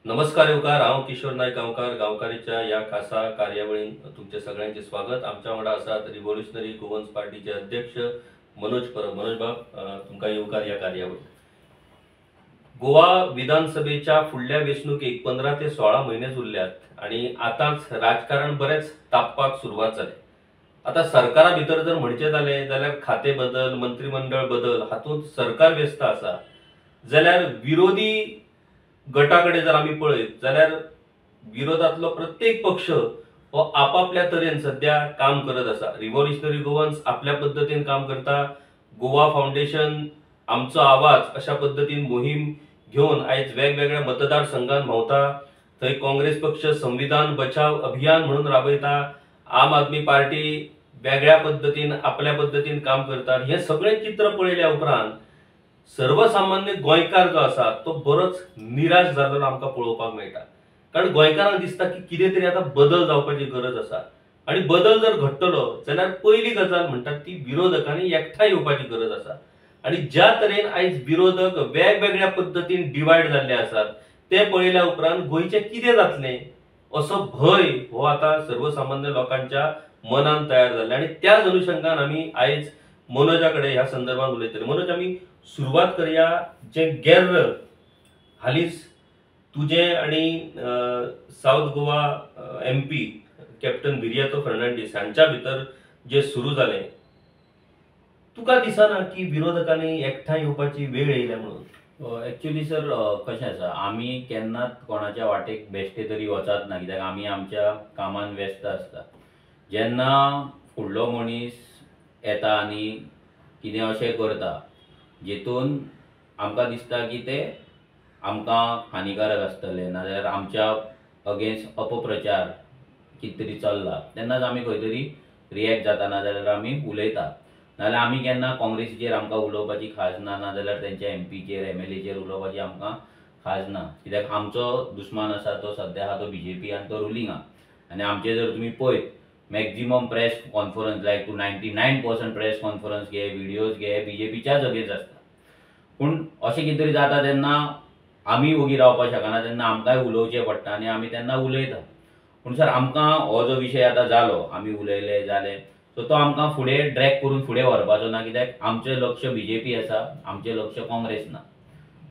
नमस्कार युवकार, हांव किशोर नायक गांवकार. गांवकारीच्या या खासा कार्यावळीन तुमचे सगळ्यांचे स्वागत. आमच्या वांगडा आसात रिव्होल्युशनरी गोवन्स पार्टीचे अध्यक्ष मनोज परब. मनोज बाब, तुमकां येवकार या कार्यावळीन. गोवा विधानसभेच्या फुडल्या वेंचणुकेक 15 ते 16 म्हयनेच उरल्यात आणि आतांच राजकारण बरेच तापपाक सुरवात जाली. आता सरकारा भितर जर म्हणचे जाले जाल्यार खाते बदल, मंत्रिमंडळ बदल हातूंत सरकार व्यस्त आसा. जाल्यार विरोधी गटाकडे जर आम्ही पळयत जाल्यार विरोधातलो प्रत्येक पक्ष हो आपापल्या तरेन सध्या काम करत आसा. रिव्होल्युशनरी गोवन्स आपल्या पद्धतीन काम करता. गोवा फाउंडेशन आमचो आवाज अशा पद्धतीन मोहीम घेऊन आयज वेगवेगळ्या मतदारसंघांत भोंवता. थंय काँग्रेस पक्ष संविधान बचाव अभियान म्हणून राबयता. आम आदमी पार्टी वेगळ्या पद्धतीन आपल्या पद्धतीन काम करता. हे सगळे चित्र पळयल्या उपरांत सर्वसामान्य गोंयकार जो आसा तो बरोच निराश जाल्लो आमकां पळोवपाक मेळटा. कारण गोंयकारांक दिसता की कितें तरी आता बदल जावपाची गरज आसा आणि बदल जर घडटलो जाल्यार पयली गजाल म्हणटात ती विरोधकांनी एकठांय येवपाची गरज आसा. आणि ज्या तरेन आयज विरोधक वेगवेगळ्या पद्धतीन डिवायड जाल्ले आसात ते पळयल्या उपरांत गोंयचें कितें जातलें असो भंय हो आता सर्वसामान्य लोकांच्या मनान तयार जाल्ला. आणि त्याच अनुषंगान आमी आयज मनोजा कडेन ह्या संदर्भात उलयतले. मनोज, आमी सुरुवात करूया. जे गेर्र हालींच तुझे आणि south Goa MP captain Viriato Fernandes हांच्या भितर जे सुरू जालें, तुका दिसना की विरोधकांनी एकठांय येवपाची वेळ येयल्या म्हणून? एक्चुअली सर, कशें आसा, आमी केन्नाच कोणाच्या वाटेक बेश्टे तरी वचत ना, कित्याक आमी आमच्या कामान व्यस्त आसता. जेन्ना फुडलो मनीस येता आनी कितें अशें करता जेतून आमकां दिसता की ते आमकां हानिकारक आसतलें, नाजाल्यार आमच्या अगेन्स्ट अपप्रचार कितें तरी चल्ला, तेन्नाच आमी खंय तरी रिएक्ट जाता, नाजाल्यार आमी उलयता. नाजाल्यार आमी केन्ना काँग्रेसीचेर आमकां उलोवपाची खाज ना, नाजाल्यार तेंच्या MPचेर MLAचेर उलोवपाची आमकां खाज ना. कित्याक आमचो दुस्मान आसा तो सद्या आहा तो BJP आनी तो रुलींग आहा. आनी आमचे जर तुमी पळयत maximum press conference like to 99% press conference घे, व्हिडियोज घे, BJPच्याच अगेन्स्ट आसता. पूण अशें कितें तरी जाता तेन्ना आमी ओगी रावपाक शकना, तेन्ना आमकांय उलोवचें पडटा आनी आमी तेन्ना उलयता. पूण सर, आमकां हो जो विशय आतां जालो, आमी उलयले जालें, सो तो आमकां फुडें ड्रॅग करून फुडें व्हरपाचो ना. कित्याक आमचें लक्ष BJP आसा, आमचें लक्ष काँग्रेस ना.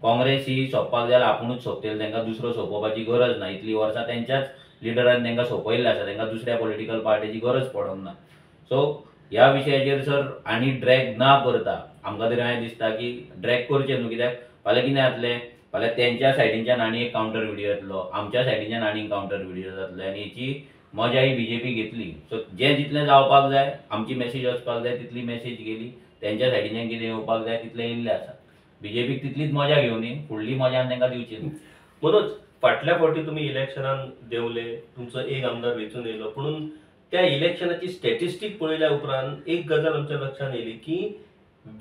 काँग्रेस ही सोंपपाक जाल्यार आपुणूच सोंपतली, तांकां दुसरो सोंपोवपाची गरज ना. इतलीं वर्सां तेंच्याच लिडरान तांकां सोंपयल्लें आसा, तांकां दुसऱ्या पॉलिटिकल पार्टीची गरज पडोंक ना. सो ह्या विशयाचेर सर आनी ड्रॅग ना करता आमकां तरी हांवें दिसता की ड्रॅग करचें न्हू. कित्याक फाल्यां कितें जातलें, फाल्यां तेंच्या सायडींच्यान आनी एक कावंटर व्हिडियो येतलो, आमच्या सायडींच्यान आनी एक कावंटर व्हिडियो जातले आनी हेची मजा ही BJP घेतली. सो जें जितलें जावपाक जाय, आमची मॅसेज वचपाक जाय तितली मॅसेज गेली, तेंच्या सायडींच्यान कितें येवपाक जाय तितलें येयल्लें आसा. BJPक तितलीच मजा घेवनी, फुडली मजा तांकां दिवची न्हू. मनोज, फाटल्या फावटी तुम्ही इलेक्शनान देंवले, तुमचो एक आमदार वेंचून येयलो, पूण त्या इलेक्शनाची स्टॅटिस्टीक पळयल्या उपरांत एक गजाल आमच्या लक्षात येयली की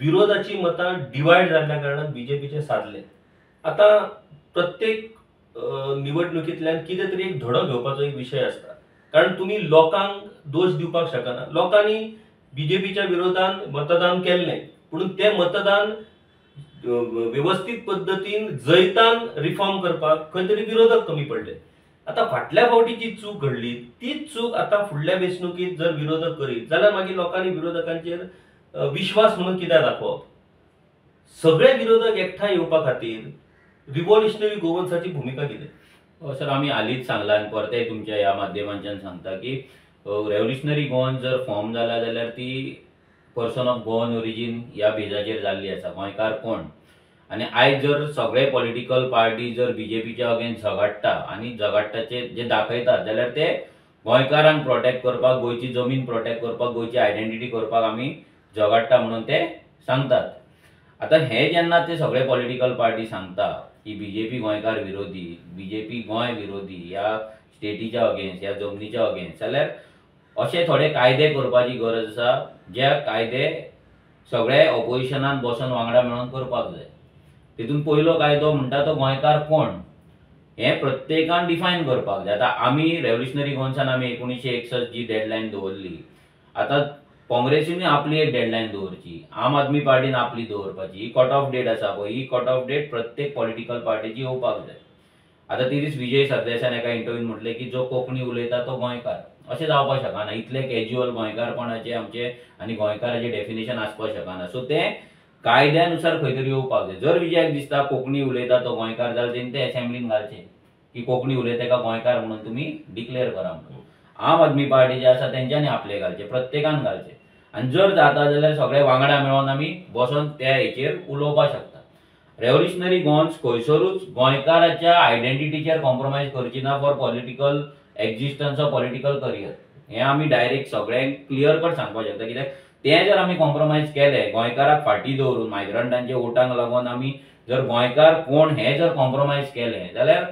विरोधाची मतां डिवायड जाल्ल्या कारणान BJPचे साधले. आता प्रत्येक निवडणुकींतल्यान कितें तरी एक धडो घेवपाचो एक विशय आसता. कारण तुम्ही लोकांक दोष दिवपाक शकना. लोकांनी BJPच्या विरोधान मतदान केल्लें, पूण तें मतदान व्यवस्थित पद्धतीन जैतान रिफॉर्म करपाक खंय तरी विरोधक कमी पडले. आता फाटल्या फावटी जी चूक घडली तीच चूक आता फुडल्या वेंचणुकीत जर विरोधक करीत जाल्यार मागीर लोकांनी विरोधकांचेर विश्वास म्हणून कित्याक दाखोवप? सगळे विरोधक एकठांय येवपा खातीर रिव्होल्युशनरी गोवन्साची भूमिका कितें? सर, आमी हालींच सांगलां आनी परतेय तुमच्या ह्या माध्यमांच्यान सांगता की रेव्होल्युशनरी गोवन जर फॉर्म जाला जाल्यार ती पर्सन ऑफ गोवन ओरिजीन ह्या बेजाचेर जाल्ली आसा. गोंयकार कोण? आनी आयज जर सगळे पॉलिटिकल पार्टी जर BJPच्या अगेन्स्ट झगडटा आनी झगडटाचे जे दाखयतात जाल्यार ते गोंयकारांक प्रोटेक्ट करपाक, गोंयची जमीन प्रोटेक्ट करपाक, गोंयची आयडेंटिटी करपाक आमी झगडटा म्हणून ते सांगतात. आता हे जेन्ना ते सगळे पॉलिटिकल पार्टी सांगता की BJP गोंयकार विरोधी, BJP गोंय विरोधी, ह्या स्टेटीच्या अगेन्स्ट, ह्या जमनीच्या अगेन्स्ट, जाल्यार अशे थोडे कायदे करपाची गरज आसा जे कायदे सगळे ऑपोजिशनान बसून वांगडा मेळून करपाक जाय. तितून पयलो कायदो म्हणटा तो गोंयकार कोण हें प्रत्येकान डिफायन करपाक जाय. आतां आमी रेव्होल्युशनरी गोवन्सान आमी 1961 जी डेडलायन दवरली, आतां काँग्रेसीन आपली एक डेडलायन दवरची, आम आदमी पार्टीन आपली दवरपाची. ही कट ऑफ डेट आसा पळय, ही कट ऑफ डेट प्रत्येक पॉलिटिकल पार्टीची येवपाक जाय. आता तिरीस विजय सरदेशान एका इंटरव्यून म्हटले की जो कोंकणी उलयता तो गोंयकार, अशें जावपाक शकना. इतले कॅज्युअल गोंयकारपणाचे आमचे आनी गोंयकाराचें डेफिनेशन आसपाक शकना. सो ते कायद्यानुसार खंय तरी येवपाक जाय. जर विजयाक दिसता कोंकणी उलयता तो गोंयकार जाल्यार तेणी ते असेंब्लीन घालचें की कोंकणी उलयता तेका गोंयकार म्हणून तुमी डिक्लेअर करा म्हणून. आम आदमी पार्टी जे आसा तेंच्यांनी आपले घालचे, प्रत्येकान घालचे. आनी जर जाता जाल्यार सगळे वांगडा मेळोन आमी बसून त्या हेचेर उलोवपाक शकता. रेव्होल्युशनरी गोवन्स खंयसरूच गोंयकाराच्या आयडेंटिटीचेर कॉम्प्रोमायज करची ना for political existence of political career. हें आमी डायरेक्ट सगळ्यांक क्लियर कट सांगपाक शकता. कित्याक तें जर आमी कॉम्प्रोमायज केले गोंयकाराक फाटीं दवरून मायग्रंटांचे वोटांक लागून आमी जर गोंयकार कोण हें जर कॉम्प्रोमायज केलें जाल्यार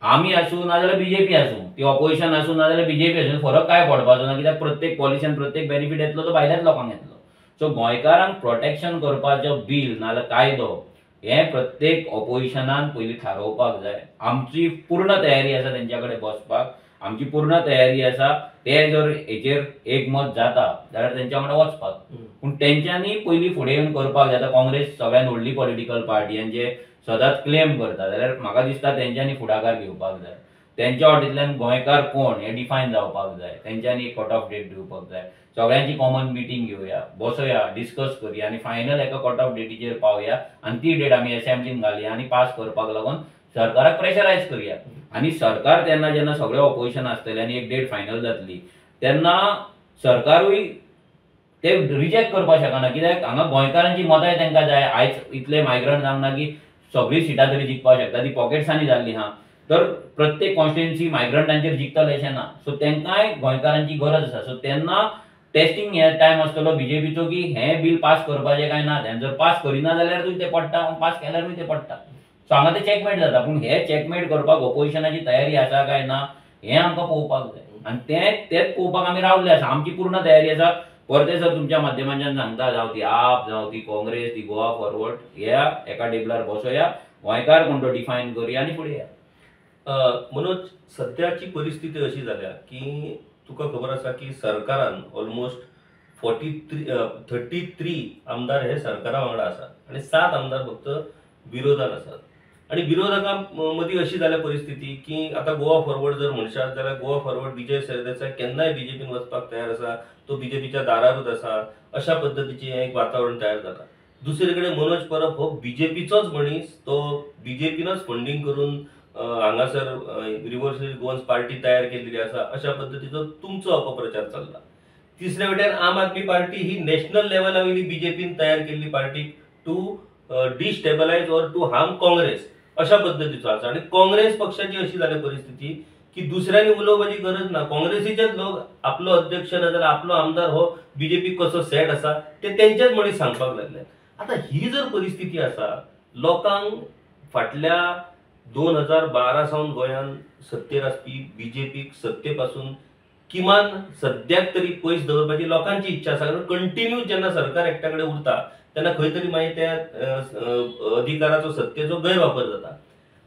आमी आसूं नाजाल्यार बीजेपी आसूं, ती ऑपोजिशन आसूं नाजाल्यार बीजेपी आसूं, फरक काय पडपाचो ना. कित्याक प्रत्येक पॉलिसीन प्रत्येक बेनिफीट येतलो तो भायल्याच लोकांक येतलो. सो गोंयकारांक प्रोटेक्शन करपाचो बील नाजाल्यार कायदो हें प्रत्येक ऑपोजिशनान पयलीं थारोवपाक जाय. आमची पूर्ण तयारी आसा तेंच्या कडेन बसपाक, आमची पूर्ण तयारी आसा ते जर हेचेर एकमत जाता जाल्यार तेंच्या वांगडा वचपाक. पूण तेंच्यांनी पयलीं फुडें येवन करपाक जाय. आतां काँग्रेस सगळ्यान व्हडली पॉलिटिकल पार्टी आनी जे सदांच क्लेम करता जाल्यार म्हाका दिसता तेंच्यांनी फुडाकार घेवपाक जाय. तेंच्या वाटेंतल्यान गोंयकार कोण हें डिफायन जावपाक जाय. तेंच्यांनी एक कट ऑफ डेट दिवपाक जाय. सगळ्यांची कॉमन मिटींग घेवया, बसया, डिस्कस करया आनी फायनल एका कट ऑफ डेटीचेर पावया आनी ती डेट आमी असेंब्लीन घालया आनी पास करपाक लागून सरकाराक प्रेशरायज करया. आनी सरकार तेन्ना जेन्ना सगळे ऑपोजिशन आसतले आनी एक डेट फायनल जातली तेन्ना सरकारूय ते रिजेक्ट करपाक शकना. कित्याक हांगा गोंयकारांची मतांय तांकां जाय. आयज इतले मायग्रंट सांगना की सगळी सिटां तरी जिखपाक शकता, ती पॉकेट्सांनी जाल्ली हा. तर प्रत्येक कॉन्स्टिट्युएन्सी मायग्रंटांचेर जिखतले अशें ना. सो तेंकांय गोंयकारांची गरज आसा. सो तेन्ना टेस्टिंग हे टायम आसतलो बीजेपीचो की हें बील पास करपाचें काय ना. तें जर पास करिना जाल्यारूय ते पडटा, पास केल्यारूय ते पडटा. सो हांगा ते चॅकमेट जाता. पूण हे चॅकमेट करपाक ऑपोजिशनाची तयारी आसा काय ना हें आमकां पळोवपाक जाय. आनी तेच पळोवपाक आमी रावल्ले आसा. आमची पूर्ण तयारी आसा. परते सर तुमच्या माध्यमांतल्यान सांगता, जावं ती आप जावं ती काँग्रेस ती गोवा फॉरवर्ड ह्या एका टेबलार बसोया, गोंयकार कोण तो डिफायन करुया आनी फुडें या. मनोज, सध्याची परिस्थिती अशी जाल्या की तुका खबर आसा की सरकारान ऑलमोस्ट 33 आमदार हे सरकारा वांगडा आसात आनी 7 आमदार फक्त विरोधान आसात. आणि विरोधकां मदीं अशी जाल्या परिस्थिती की आता गोवा फॉरवर्ड जर म्हणशात जाल्यार गोवा फॉरवर्ड विजय सरदेसाय केन्नाय बीजेपीन वचपाक तयार आसा, तो बीजेपीच्या दारारूच आसा, अशा पद्धतीचे एक वातावरण तयार जाता. दुसरीकडे मनोज परब हो बीजेपीचोच मनीस, तो बीजेपीनच फंडिंग करून हांगासर रिव्होल्युशनरी गोवन्स पार्टी तयार केलेली आसा, अशा पद्धतीचो तुमचो अपप्रचार चल्ला. तिसऱ्या वटेन आम आदमी पार्टी ही नॅशनल लेवला वयली बीजेपीन तयार केल्ली party to destabilise or to harm Congress अशा पद्धतीचो आसा. आणि काँग्रेस पक्षाची अशी जाली परिस्थिती की दुसऱ्यांनी उलोवपाची गरज ना. काँग्रेसीचेच लोक आपलो अध्यक्ष नाजाल्यार आपलो आमदार हो बीजेपी कसो सेट आसा ते तेंचेच मनीस सांगपाक लागले. आता ही जर परिस्थिती आसा, लोकांक फाटल्या 2012 सावन गोंयान सत्तेर आसपी बीजेपीक सत्तेपासून किमान सद्याक तरी पयस दवरपाची लोकांची इच्छा आसा. कारण कंटिन्यू जेन्ना सरकार एकट्या कडेन उरता तेन्ना खंय तरी मागीर त्या अधिकाराचो सत्तेचो गैरवापर जाता.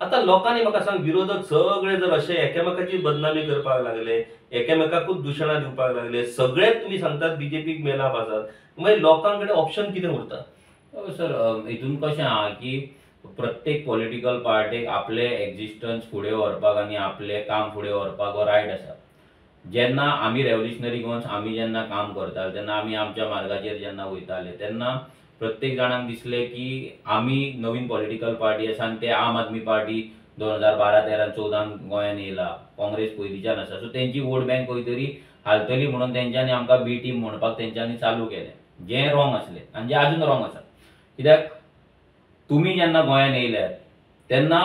आता लोकांनी म्हाका सांग, विरोधक सगळे जर अशे एकामेकाची बदनामी करपाक लागले, एकामेकाकूच दुशणां दिवपाक लागले, सगळेच तुम्ही सांगतात बीजेपीक मेलाप आसात, मागीर लोकांकडे ऑप्शन कितें उरता? सर, हितून कशें आहा की प्रत्येक पॉलिटिकल पार्टीक आपले एक्झिस्टन्स फुडें व्हरपाक आनी आपले काम फुडें व्हरपाक हो रायट आसा. जेन्ना आमी रेव्होल्युशनरी गोवन्स आमी जेन्ना काम करताले तेन्ना आमी आमच्या मार्गाचेर जेन्ना वयताले तेन्ना प्रत्येक जाणांक दिसलें की आमी नवीन पॉलिटिकल पार्टी आसा आनी ते आम आदमी पार्टी 2012, 13, 14 गोंयान येयला, काँग्रेस पयलींच्यान आसा. सो तेंची वोट बँक खंय तरी हालतली म्हणून तेंच्यांनी आमकां बी टीम म्हणपाक तेंच्यांनी चालू केलें, जें रॉंग आसलें आनी जें आजून रॉंग आसा. कित्याक तुमी जेन्ना गोंयान येयल्यात तेन्ना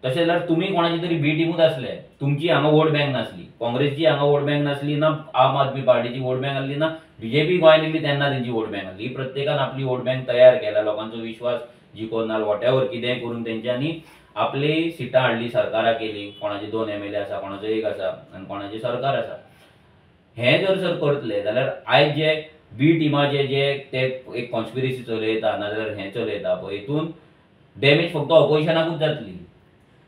तशें जाल्यार तुमी कोणाची तरी बी टीमूच आसले. तुमची हांगा वोट बँक नासली, काँग्रेसची हांगा वोट बँक नासली, ना आम आदमी पार्टीची वोट बँक आसली, ना बीजेपी गोंयान येयली तेन्ना तेंची वोट बँक आसली. ही प्रत्येकान आपली वोट बँक तयार केल्या, लोकांचो विश्वास जिखोवन नाल वॉटेवर कितेंय करून तेंच्यांनी आपली सिटां हाडली, सरकारां केली. कोणाचे 2 MLA आसा, कोणाचो 1 आसा आनी कोणाचें सरकार आसा. हें जर सर करतले जाल्यार आयज जे बी टिमाचे जे ते एक कॉन्स्पिरसी चलयता नाजाल्यार हें चलयता पळय, हितून डॅमेज फक्त ऑपोजिशनाकूच जातली.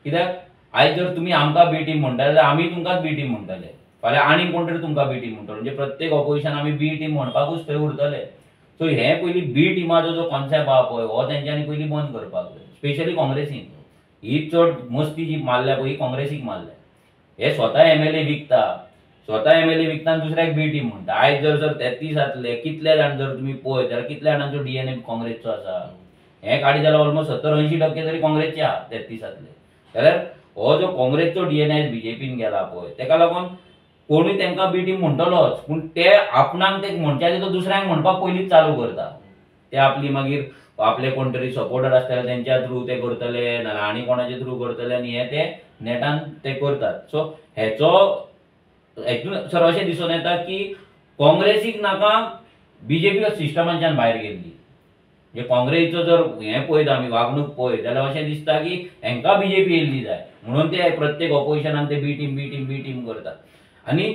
कित्याक आयज जर तुमी आमकां बी टीम म्हणटा जाल्यार आमी तुमकांच बी टीम म्हणटले, फाल्यां आनी कोण तरी तुमकां बी टीम म्हणटलो, म्हणजे प्रत्येक ऑपोजिशन आमी बी टीम म्हणपाकूच थंय उरतले. सो हें पयलीं बी टिमाचो जो कॉन्सेप्ट आहा पळय हो तेंच्यांनी पयलीं बंद करपाक जाय, स्पेशली काँग्रेसीन. ही चड मस्ती जी मारल्या पळय काँग्रेसीक मारल्या. हे स्वता MLA विकता, स्वता MLA विकता आनी दुसऱ्याक बी टीम म्हणटा. आयज जर 33 जातले, कितले जाण जर तुम्ही पळयत जाल्यार कितल्या जाणांचो DNA काँग्रेसचो आसा. हे काडी जाल्यार ऑलमोस्ट 70-80% तरी काँग्रेसचे आहा 33तले. जाल्यार हो जो काँग्रेसचो DNA BJPन गेला पळय तेका लागून कोणूय तांकां बी टीम म्हणटलोच, पूण ते आपणाक ते म्हणचे तो दुसऱ्यांक म्हणपाक पयलींच चालू करता. ते आपली मागीर आपले कोण तरी सपोर्टर आसतले तेंच्या थ्रू ते करतले नाल्यार आनी कोणाचे थ्रू करतले आनी हे ते नेटान ते करतात. सो हेचो हेतून सर अशें दिसून येता की काँग्रेसीक नाका BJP सिस्टमाच्यान भायर गेल्ली. म्हणजे काँग्रेसीचो जर हे पळयत आमी वागणूक पळयत जाल्यार अशें दिसता की हांकां BJP येयल्ली जाय म्हणून ते प्रत्येक ऑपोजिशनान ते बी टीम करतात. आनी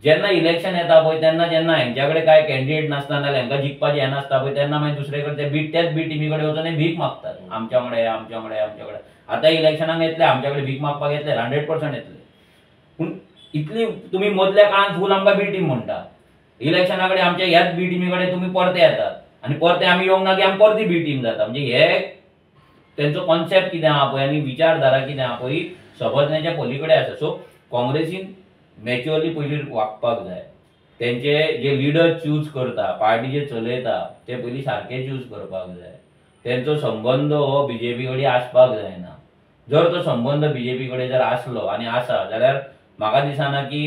जेन्ना इलेक्शन येता पळय तेन्ना जेन्ना हांच्या कडेन कांय कॅन्डिडेट नासता नाल्यार हांकां जिखपाचें हें नासता पळय तेन्ना मागीर दुसरे कडेन त्याच बी टीमी कडेन वचून भीक मागतात. आमच्या कडेन आतां इलेक्शनाक येतले आमच्या कडेन भीक मागपाक येतले 100% येतले. पूण इतली तुमी मदल्या काळांत फूल आमकां बी टीम म्हणटा. इलेक्शना कडेन आमच्या ह्याच बी टीमी कडेन तुमी परते येतात आनी परते आमी येवंक ना की आमी परती बी टीम जाता. म्हणजे हे तेंचो कॉन्सेप्ट कितें आहा पळय आनी विचारधारा कितें आहा पळय समजण्याच्या पलीकडे आसा. सो काँग्रेसीन मॅच्युअरली पयलीं वागपाक जाय. तेंचे जे लिडर चूज करता, पार्टी जे चलयता ते पयलीं सारके चूज करपाक जाय. तेंचो संबंध हो BJP कडेन आसपाक जायना. जर तो संबंध BJP कडेन जर आसलो आनी आसा जाल्यार म्हाका दिसना की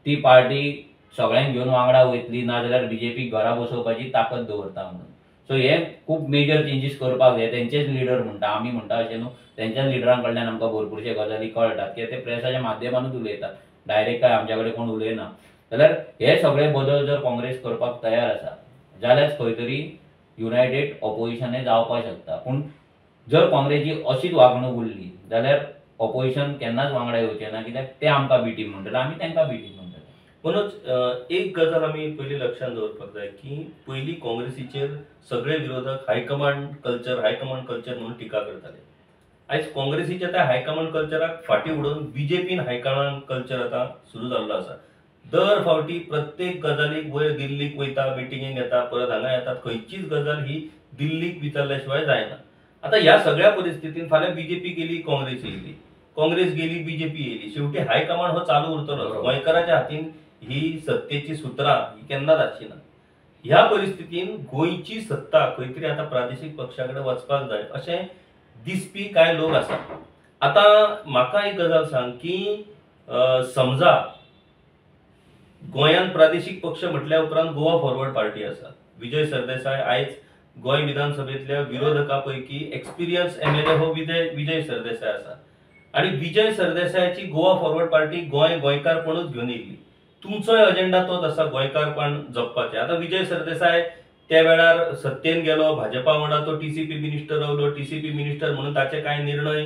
ती पार्टी सगळ्यांक घेवन वांगडा वयतली नाजाल्यार BJP घरा बसोवपाची ताकद दवरता म्हणून. सो हे खूब मेजर चेंजीस करपाक जाय. तेंचेच लिडर म्हणटा आमी म्हणटा अशें न्हू. तेंच्याच लिडरां कडल्यान आमकां भरपूरशे गजाली कळटात की ते प्रेसाच्या माध्यमांतूच उलयतात. डायरेक्ट काय आमच्या कडेन कोण उलयना. जाल्यार हे सगळे बदल जर काँग्रेस करपाक तयार आसा जाल्यारच खंय तरी युनायटेड ऑपोजिशन हे जावपाक शकता. पूण जर काँग्रेसची अशीच वागणूक उरली जाल्यार ऑपोजिशन केन्नाच वांगडा येवचें ना. कित्याक ते आमकां बी टीम म्हणटले आमी तांकां बी टीम म्हणटले. मनोज, एक गजाल आमी पयलीं लक्षांत दवरपाक जाय की पयलीं काँग्रेसीचेर सगळे विरोधक हायकमांड कल्चर म्हणून टिका करताले. आयज काँग्रेसीच्या त्या हायकमांड कल्चराक फाटीं उडोवन BJPन हायकमांड कल्चर आतां सुरू जाल्लो आसा. दर फावटी प्रत्येक गजालीक वयर दिल्लीक वयता, मिटिंगेक येता, परत हांगा येतात. खंयचीच गजाल ही दिल्लीक विचारल्या शिवाय जायना. आतां ह्या सगळ्या परिस्थितीन फाल्यां BJP गेली, काँग्रेस येयली, काँग्रेस गेली, BJP येयली. शेवटी हायकमांड हो चालू उरतलो. गोंयकाराच्या हातीन ही सत्तेची सुत्रां ही केन्नाच आसची ना. ह्या परिस्थितीन गोंयची सत्ता खंय तरी आतां प्रादेशीक पक्षाकडे वचपाक जाय अशें दिसपी कांय लोक आसा. आतां म्हाका एक गजाल सांग की समजा गोंयांत प्रादेशीक पक्ष म्हटल्या उपरांत गोवा फॉरवर्ड पार्टी आसा. विजय सरदेसाय आयज गोंय विधानसभेतल्या विरोधकां पैकी एक्सपिरियन्स MLA हो विजय सरदेसाय आसा. आनी विजय सरदेसायाची गोवा फॉरवर्ड पार्टी गोंयकारपणूच घेवन येयल्ली. तुमचोय अजेंडा तोच आसा गोंयकारपण जपपाचें. आतां विजय सरदेसाय त्या वेळार सत्तेन गेलो, भाजपा वांगडा तो TCP मिनिस्टर रावलो, TCP मिनिस्टर म्हणून ताचे कांय निर्णय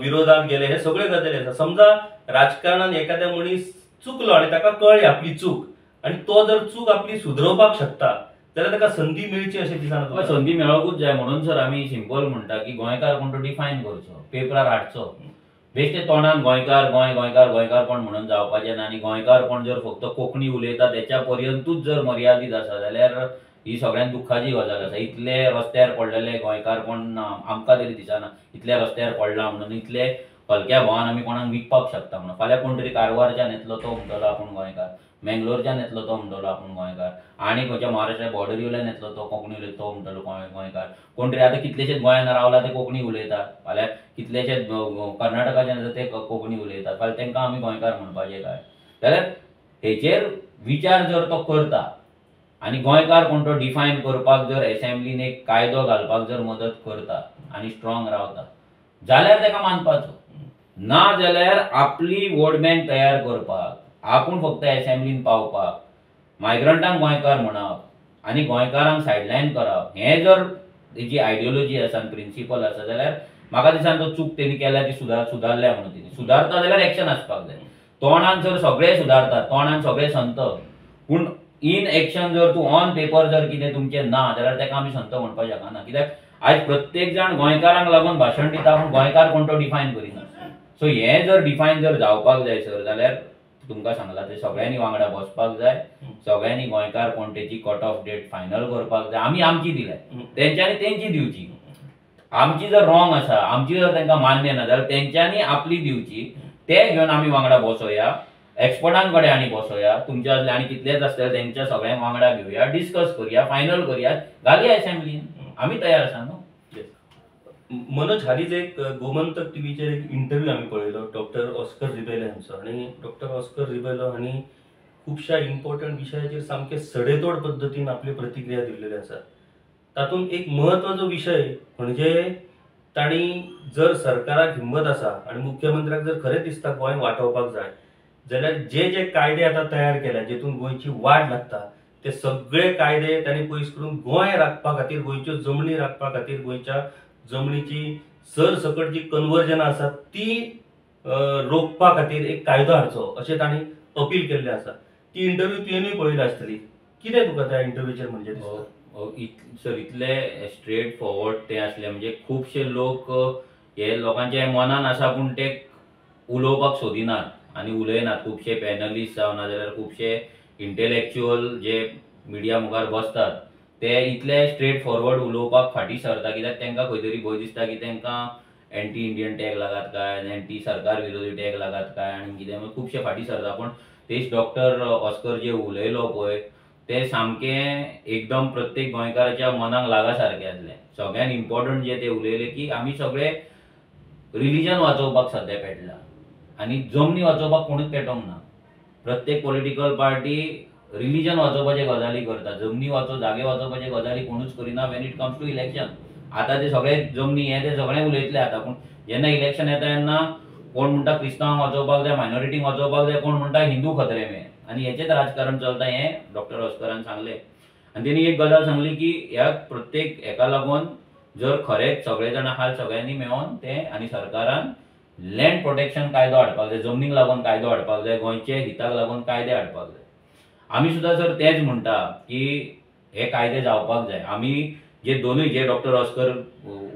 विरोधात गेले. हे सगळे गजाली आसा. समजा राजकारणान एखाद्या मनीस चुकलो आनी ताका कळ्ळी आपली चूक आनी तो जर चूक आपली सुधरवपाक शकता जाल्यार ताका संधी मेळची अशें दिसना. संधी मेळोकूच जाय म्हणून सर आमी सिंपल म्हणटा की गोंयकार कोण तो डिफायन करचो, पेपरार हाडचो. बेश्टे तोंडान गोंयकार कोण म्हणून जावपाचें ना. आनी गोंयकार कोण जर फक्त कोंकणी उलयता तेच्या पर्यंतूच जर मर्यादीत आसा जाल्यार ही सगळ्यांत दुख्खाची गजाल आसा. इतले रस्त्यार पडलेले गोंयकार कोण आमकां तरी दिसना इतले रस्त्यार पडला म्हणून. इतले हलक्या भावान आमी कोणाक विकपाक शकता म्हणून. फाल्यां कोण तरी कारवारच्यान येतलो तो म्हणटलो आपूण गोंयकार, मेंगलोरच्यान येतलो तो म्हणटलो आपूण गोंयकार, आनी खंयच्या महाराष्ट्रा बॉर्डरी वयल्यान येतलो तो कोंकणी उलयता तो म्हणटलो गोंयकार. कोण तरी आतां कितलेशेच गोंयांत रावला ते कोंकणी उलयतात. फाल्यां कितलेशेच कर्नाटकाच्यान येता ते कोंकणी उलयतात. फाल्यां तांकां आमी गोंयकार म्हणपाचें काय. जाल्यार हेचेर विचार जर तो करता आनी गोंयकार कोण तो डिफायन करपाक जर असेंब्लीन एक कायदो घालपाक जर मदत करता आनी स्ट्रॉंग रावता जाल्यार ताका मानपाचो. ना जाल्यार आपली वोट बँक तयार करपाक आपूण फक्त असेंब्लीन पावपाक मायग्रंटांक गोंयकार म्हणप आनी गोंयकारांक सायडलायन करप हें जर तेजी आयडियोलॉजी आसा आनी प्रिंसिपल आसा जाल्यार म्हाका दिसता तो चूक तेणी केल्या ती सुदारल्या म्हणून. तेणी सुदारता जाल्यार एक्शन आसपाक जाय. तोंडान जर सगळे सुदारतात, तोंडान सगळे संत, पूण इन एक्शन जर तूं ऑन पेपर जर कितें तुमचें ना जाल्यार ताका आमी संत म्हणपाक शकना. कित्याक आयज प्रत्येक जाण गोंयकारांक लागून भाशण दिता पूण गोंयकार कोण तो डिफायन करिना. सो हें जर डिफायन जर जावपाक जाय सर जाल्यार तुमकां सांगलां ते सगळ्यांनी वांगडा बसपाक जाय. सगळ्यांनी गोंयकार कोणतेची कट ऑफ डेट फायनल करपाक जाय. आमी आमची दिल्या तेंच्यांनी तेंची दिवची. आमची जर रॉंग आसा, आमची जर तांकां मान्य ना जाल्यार तेंच्यांनी आपली दिवची, ते घेवन आमी वांगडा बसोया, एक्सपर्टांकडे आनी बसोया, तुमचे असले आनी कितलेच आसले तेंच्या सगळ्यांक वांगडा घेवया, डिस्कस करया, फायनल करया, घालया असेंब्लीन. आमी तयार आसा न्हू. मनोज, हालीच एक गोमंतक टीव्हीचेर एक इंटरव्यू आम्ही पळयलो डॉक्टर ऑस्कर रिबेलो हांचो, आणि डॉक्टर ऑस्कर रिबेलो हांणी खुबशा इम्पॉर्टंट विशयाचेर सामके सडेतोड पद्दतीन आपली प्रतिक्रिया दिल्लेली आसा. तातूंत एक म्हत्वाचो विशय म्हणजे तांणी जर सरकाराक हिंमत आसा आणि मुख्यमंत्र्याक जर खरें दिसता गोंय वांटोवपाक जाय जाल्यार जे जे कायदे आतां तयार केल्या जेतून गोंयची वाड लागता ते सगळे कायदे तांणी पयस करून गोंय राखपा खातीर, गोंयच्यो जमनी राखपा खातीर, गोंयच्या जमनीची सरसकट जी कन्वर्जनां आसात ती रोखपा खातीर एक कायदो हाडचो अशें तांणी अपील केल्लें आसा. ती इंटरव्यू तुवेंनूय पळयली आसतली. कितें तुका त्या इंटरव्यूचेर म्हणजे दिसता? सर इतले स्ट्रेट फॉरवर्ड ते असले म्हणजे खूबशे लोक हे लोकांच्या मनान आसा पूण ते उलोवपाक सोदिनात आनी उलयनात. खुबशे पॅनलिस्ट जावं नाजाल्यार खुबशे इंटेलेक्च्युअल जे मिडिया मुखार बसतात ते इतले स्ट्रेट फॉरवर्ड उलोवपाक फाटी सरता, कित्याक तांकां खंय तरी भंय दिसता की तांकां एंटी इंडियन टॅग लागात काय, एंटी सरकार विरोधी टॅग लागात काय आनी कितें, खुबशे फाटी सरता. पूण तेच डॉक्टर ऑस्कर जे उलयलो पळय ते सामके एकदम प्रत्येक गोंयकाराच्या मनाक लागा सारकें आसलें. सगळ्यान इम्पॉर्टंट जे ते उलयले की आमी सगळे रिलीजन वाचोवपाक सद्या पेटला आनी जमनी वाचोवपाक कोणूच पेटोंक ना. प्रत्येक पॉलिटिकल पार्टी रिलीजन वाचोवपाचे गजाली करता, जमनी जागे वाचोवपाचे गजाली कोणूच करिना when it comes to election. आतां ते सगळे जमनी हे ते सगळे उलयतले आतां, पूण जेन्ना इलेक्शन येता तेन्ना कोण म्हणटा क्रिस्तांवांक वाचोवपाक जाय, मायनॉरिटींक वाचोवपाक जाय, कोण म्हणटा हिंदू खतरे में, आनी हेचेच राजकारण चलता हें डॉक्टर ऑस्करान सांगलें. आनी तेणी एक गजाल सांगली की ह्या प्रत्येक हेका लागून जर खरेंच सगळे जाण आहात सगळ्यांनी मेळोन ते आनी सरकारान लँड प्रोटेक्शन कायदो हाडपाक जाय, जमनीक लागून कायदो हाडपाक जाय, गोंयचे हिताक लागून कायदे हाडपाक जाय. आमी सुद्दां सर तेच म्हणटा की हे कायदे जावपाक जाय. आमी जे दोनूय जे डॉक्टर ऑस्कर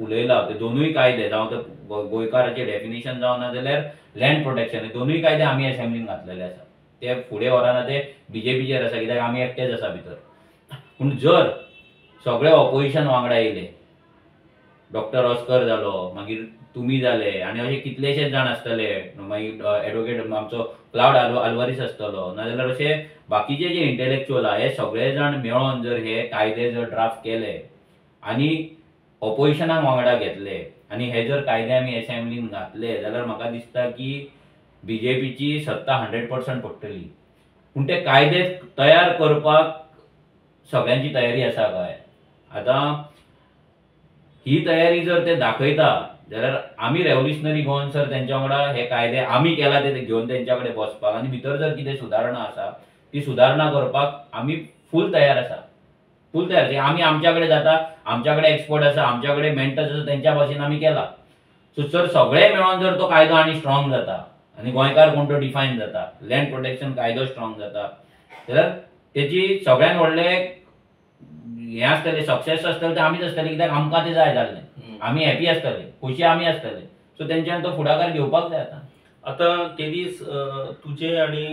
उलयला ते दोनूय कायदे जावं ते गोंयकाराचे डेफिनेशन जावं ना जाल्यार लँड प्रोटेक्शन, हे दोनूय कायदे आमी असेंब्लीन घातलेले आसा. ते फुडें व्हराना ते बीजेपीचेर आसा, कित्याक आमी एकटेच आसा भितर. पूण जर सगळे ऑपोजिशन वांगडा येयले, डॉक्टर ऑस्कर जालो, मागीर तुमी जाले आनी अशे कितलेशेच जाण आसतले, मागीर एडवोकेट आमचो क्लाउड आल्वारीस आसतलो, नाजाल्यार अशे बाकीचे जे इंटेलेक्च्युअल आहा हे सगळे जाण मेळोन जर हे कायदे जर ड्राफ्ट केले आनी ऑपोजिशनाक वांगडा घेतले आनी हे जर कायदे आमी असेंब्लीन घातले जाल्यार म्हाका दिसता की बीजेपीची सत्ता 100% पडटली. पूण ते कायदे तयार करपाक सगळ्यांची तयारी आसा काय? आतां ही तयारी जर ते दाखयता जाल्यार आमी रेव्होल्युशनरी गोवन सर तेंच्या वांगडा हे कायदे आमी केला ते घेवन तेंच्या कडेन बसपाक आनी भितर जर कितें सुदारणा आसा ती सुदारणा करपाक आमी फूल तयार आसा. फूल तयार आमी आमच्या कडेन जाता, आमच्या कडेन एक्सपर्ट आसा, आमच्या कडेन मेंटर्स आसा, तेंच्या भाशेन आमी केला. सो सर सगळे मेळोन जर तो कायदो आनी स्ट्रॉंग जाता आनी गोंयकार कोण तो डिफायन जाता, लँड प्रोटेक्शन कायदो स्ट्रॉंग जाता जाल्यार तेची सगळ्यान व्हडले हे आसतले, सक्सेस आसतले ते आमीच आसतले, कित्याक आमकां ते जाय जाल्ले, आमी हॅपी आसतले, खोशी आमी आसतले. सो तेंच्यान तो फुडाकार घेवपाक जाय. आता ते दीस तुजे आणि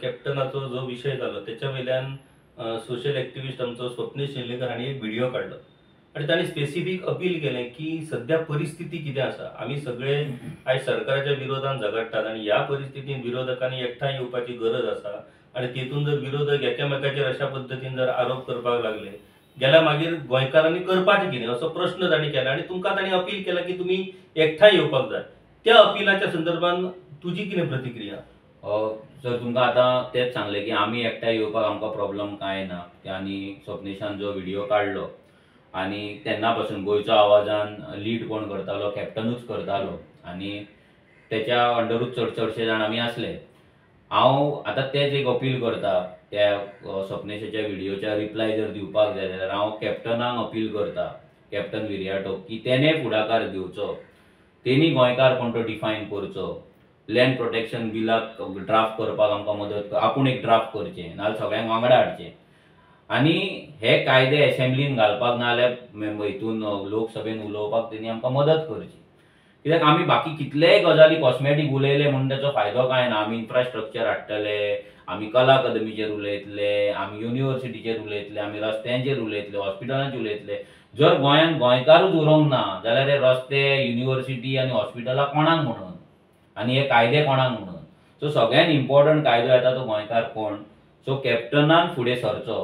कॅप्टनाचो जो विषय जालो त्याच्या वयल्यान सोशल एक्टिविस्ट आमचो स्वप्नील शेलकर हांणी एक व्हिडिओ काडलो आणि तांणी स्पेसिफीक अपील केलें की सध्या परिस्थिती कितें आसा, आमी सगळे आयज सरकाराच्या विरोधान झगडटात आनी ह्या परिस्थितीन विरोधकांनी एकठांय येवपाची गरज आसा आनी तेतून जर विरोधक एकामेकाचेर अशा पद्दतीन जर आरोप करपाक लागले जाल्यार मागीर गोंयकारांनी करपाचें कितें असो प्रश्न तांणी केला आनी तुमकां तांणी अपील केला की तुमी एकठांय येवपाक जाय. त्या अपिलाच्या संदर्भान तुजी कितें प्रतिक्रिया? सर तुमकां आतां तेच सांगलें की आमी एकठांय येवपाक आमकां प्रॉब्लम कांय ना. आनी स्वप्नेशान जो व्हिडिओ काडलो आनी तेन्ना पासून गोंयचो आवाजान लीड कोण करतालो, कॅप्टनूच करतालो आनी तेच्या अंडरूच चडशे जाण आमी आसले. हांव आतां तेच एक अपील करता, त्या स्वप्नेशाच्या व्हिडिओच्या रिप्लाय जर दिवपाक जाय जाल्यार हांव कॅप्टनाक अपील करता, कॅप्टन विर्याटोक, की तेणे फुडाकार घेवचो, तेणी गोंयकार कोण तो डिफायन करचो, लँड प्रोटेक्शन बिलाक ड्राफ्ट करपाक आमकां मदत, आपूण एक ड्राफ्ट करचें नाजाल्यार सगळ्यांक वांगडा हाडचें आनी हे कायदे असेंब्लीन घालपाक नाजाल्यार हितून लोकसभेन उलोवपाक तेणी आमकां मदत करची. कित्याक आमी बाकी कितलेय गजाली कॉस्मेटीक उलयले म्हणून तेचो फायदो कांय ना. आमी इन्फ्रास्ट्रक्चर हाडटले, आमी कला अकादमीचेर उलयतले, आमी युनिवर्सिटीचेर उलयतले, आमी रस्त्यांचेर उलयतले, हॉस्पिटलांचेर उलयतले, जर गोंयान गोंयकारूच उरोंक ना जाल्यार हे रस्ते युनिव्हर्सिटी आनी हॉस्पिटलां कोणाक म्हणून आनी हे कायदे कोणाक म्हणून. सो सगळ्यात इम्पॉर्टंट कायदो येता तो गोंयकार कोण. सो कॅप्टनान फुडें सरचो,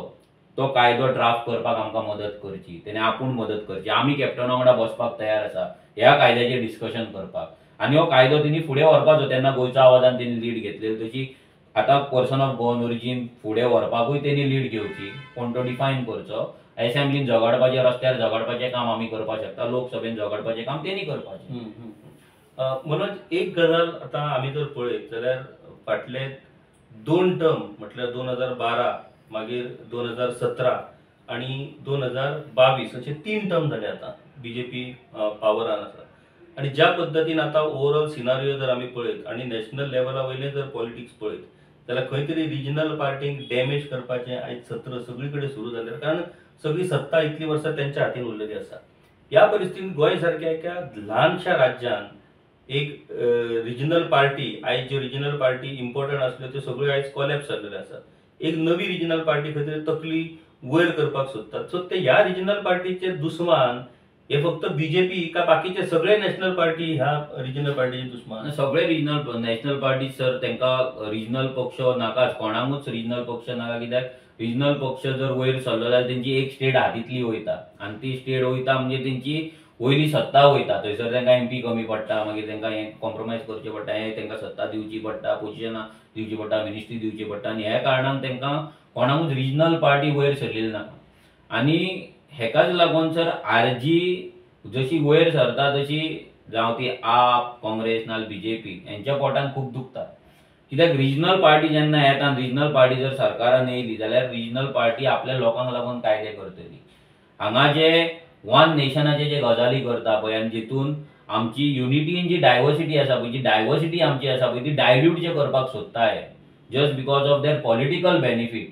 तो कायदो ड्राफ्ट करपाक आमकां मदत करची, तेणे आपूण मदत करची. आमी कॅप्टना वांगडा बसपाक तयार आसा ह्या कायद्याचेर डिस्कशन करपाक. आनी हो कायदो तेणी फुडें व्हरपाचो. तेन्ना गोंयच्या आवाजान तेणी लीड घेतली तशी आतां पर्सन ऑफ गोवन ओरिजीन फुडें व्हरपाकूय तेणी लीड घेवची, कोण तो डिफायन करचो. एसेंब्लीन झगडपाचें, रस्त्यार झगडपाचें काम आमी करपाक शकता, लोकसभेन झगडपाचें काम तेणी करपाचें. मनोज, एक गजाल आता आमी जर पळयत जाल्यार फाटले 2 टर्म म्हटल्यार 2012 मागीर 2017 आणि 2022 असे 3 टर्म झाले आता बीजेपी पावरान आसा. आणि ज्या पद्धतीन आता ओवरऑल सिनारियो जर आमी पळयत आणि नॅशनल लेवला वयले जर पॉलिटिक्स पळयत जाल्यार खंय तरी रिजनल पार्टीक डॅमेज करपाचें आयज सत्र सगळी कडेन सुरू जालें. कारण सगळी सत्ता इतली वर्सां त्यांच्या हातीन उरलेली आसा. ह्या परिस्थितीत गोंय सारख्या एका ल्हानशा राज्यान एक रिजनल पार्टी, आयज ज्यो रिजनल पार्टी इम्पॉर्टंट आसल्यो त्यो सगळ्यो आयज कॉलॅप्स जाल्ल्यो आसात. एक नवी रिजनल पार्टी खंय तरी तकली वयर करपाक सोदतात. सो ते ह्या रिजनल पार्टीचे दुस्मान हे फक्त बीजेपी का बाकीचे सगळे नॅशनल पार्टी ह्या रिजनल पार्टीचे दुस्मान? सगळे रिजनल नॅशनल पार्टी सर तांकां रिजनल पक्ष नाकाच, कोणाकूच रिजनल पक्ष नाका. कित्याक रिजनल पक्ष जर वयर सरलो जाल्यार तेंची एक स्टेट हातींतली वयता आनी ती स्टेट वयता म्हणजे तेंची वयली सत्ता वयता. थंयसर तांकां एमपी कमी पडटा, मागीर तांकां हें कॉम्प्रोमायज करचें पडटा, हें तांकां सत्ता दिवची पडटा, पोजिशनां दिवची पडटा, मिनिस्ट्री दिवची पडटा. आनी ह्या कारणान तांकां कोणाकूच रिजनल पार्टी वयर सरलेली नाका. आनी हेकाच लागून सर आरजी जशी वयर सरता तशी जावं ती आप, काँग्रेस नाल्यार बीजेपी हेंच्या पोटान खूब दुखता. कित्याक रिजनल पार्टी जेन्ना येता आनी रिजनल पार्टी जर सरकारान येयली जाल्यार रिजनल पार्टी आपल्या लोकांक लागून कायदे करतली. हांगा जे वन नेशनाचे जे गजाली करता पळय आनी जितून आमची युनिटी इन जी डायवर्सिटी आसा पळय, जी डायवर्सिटी आमची आसा पळय ती डायल्यूट जे करपाक सोदताय just because of their political benefit,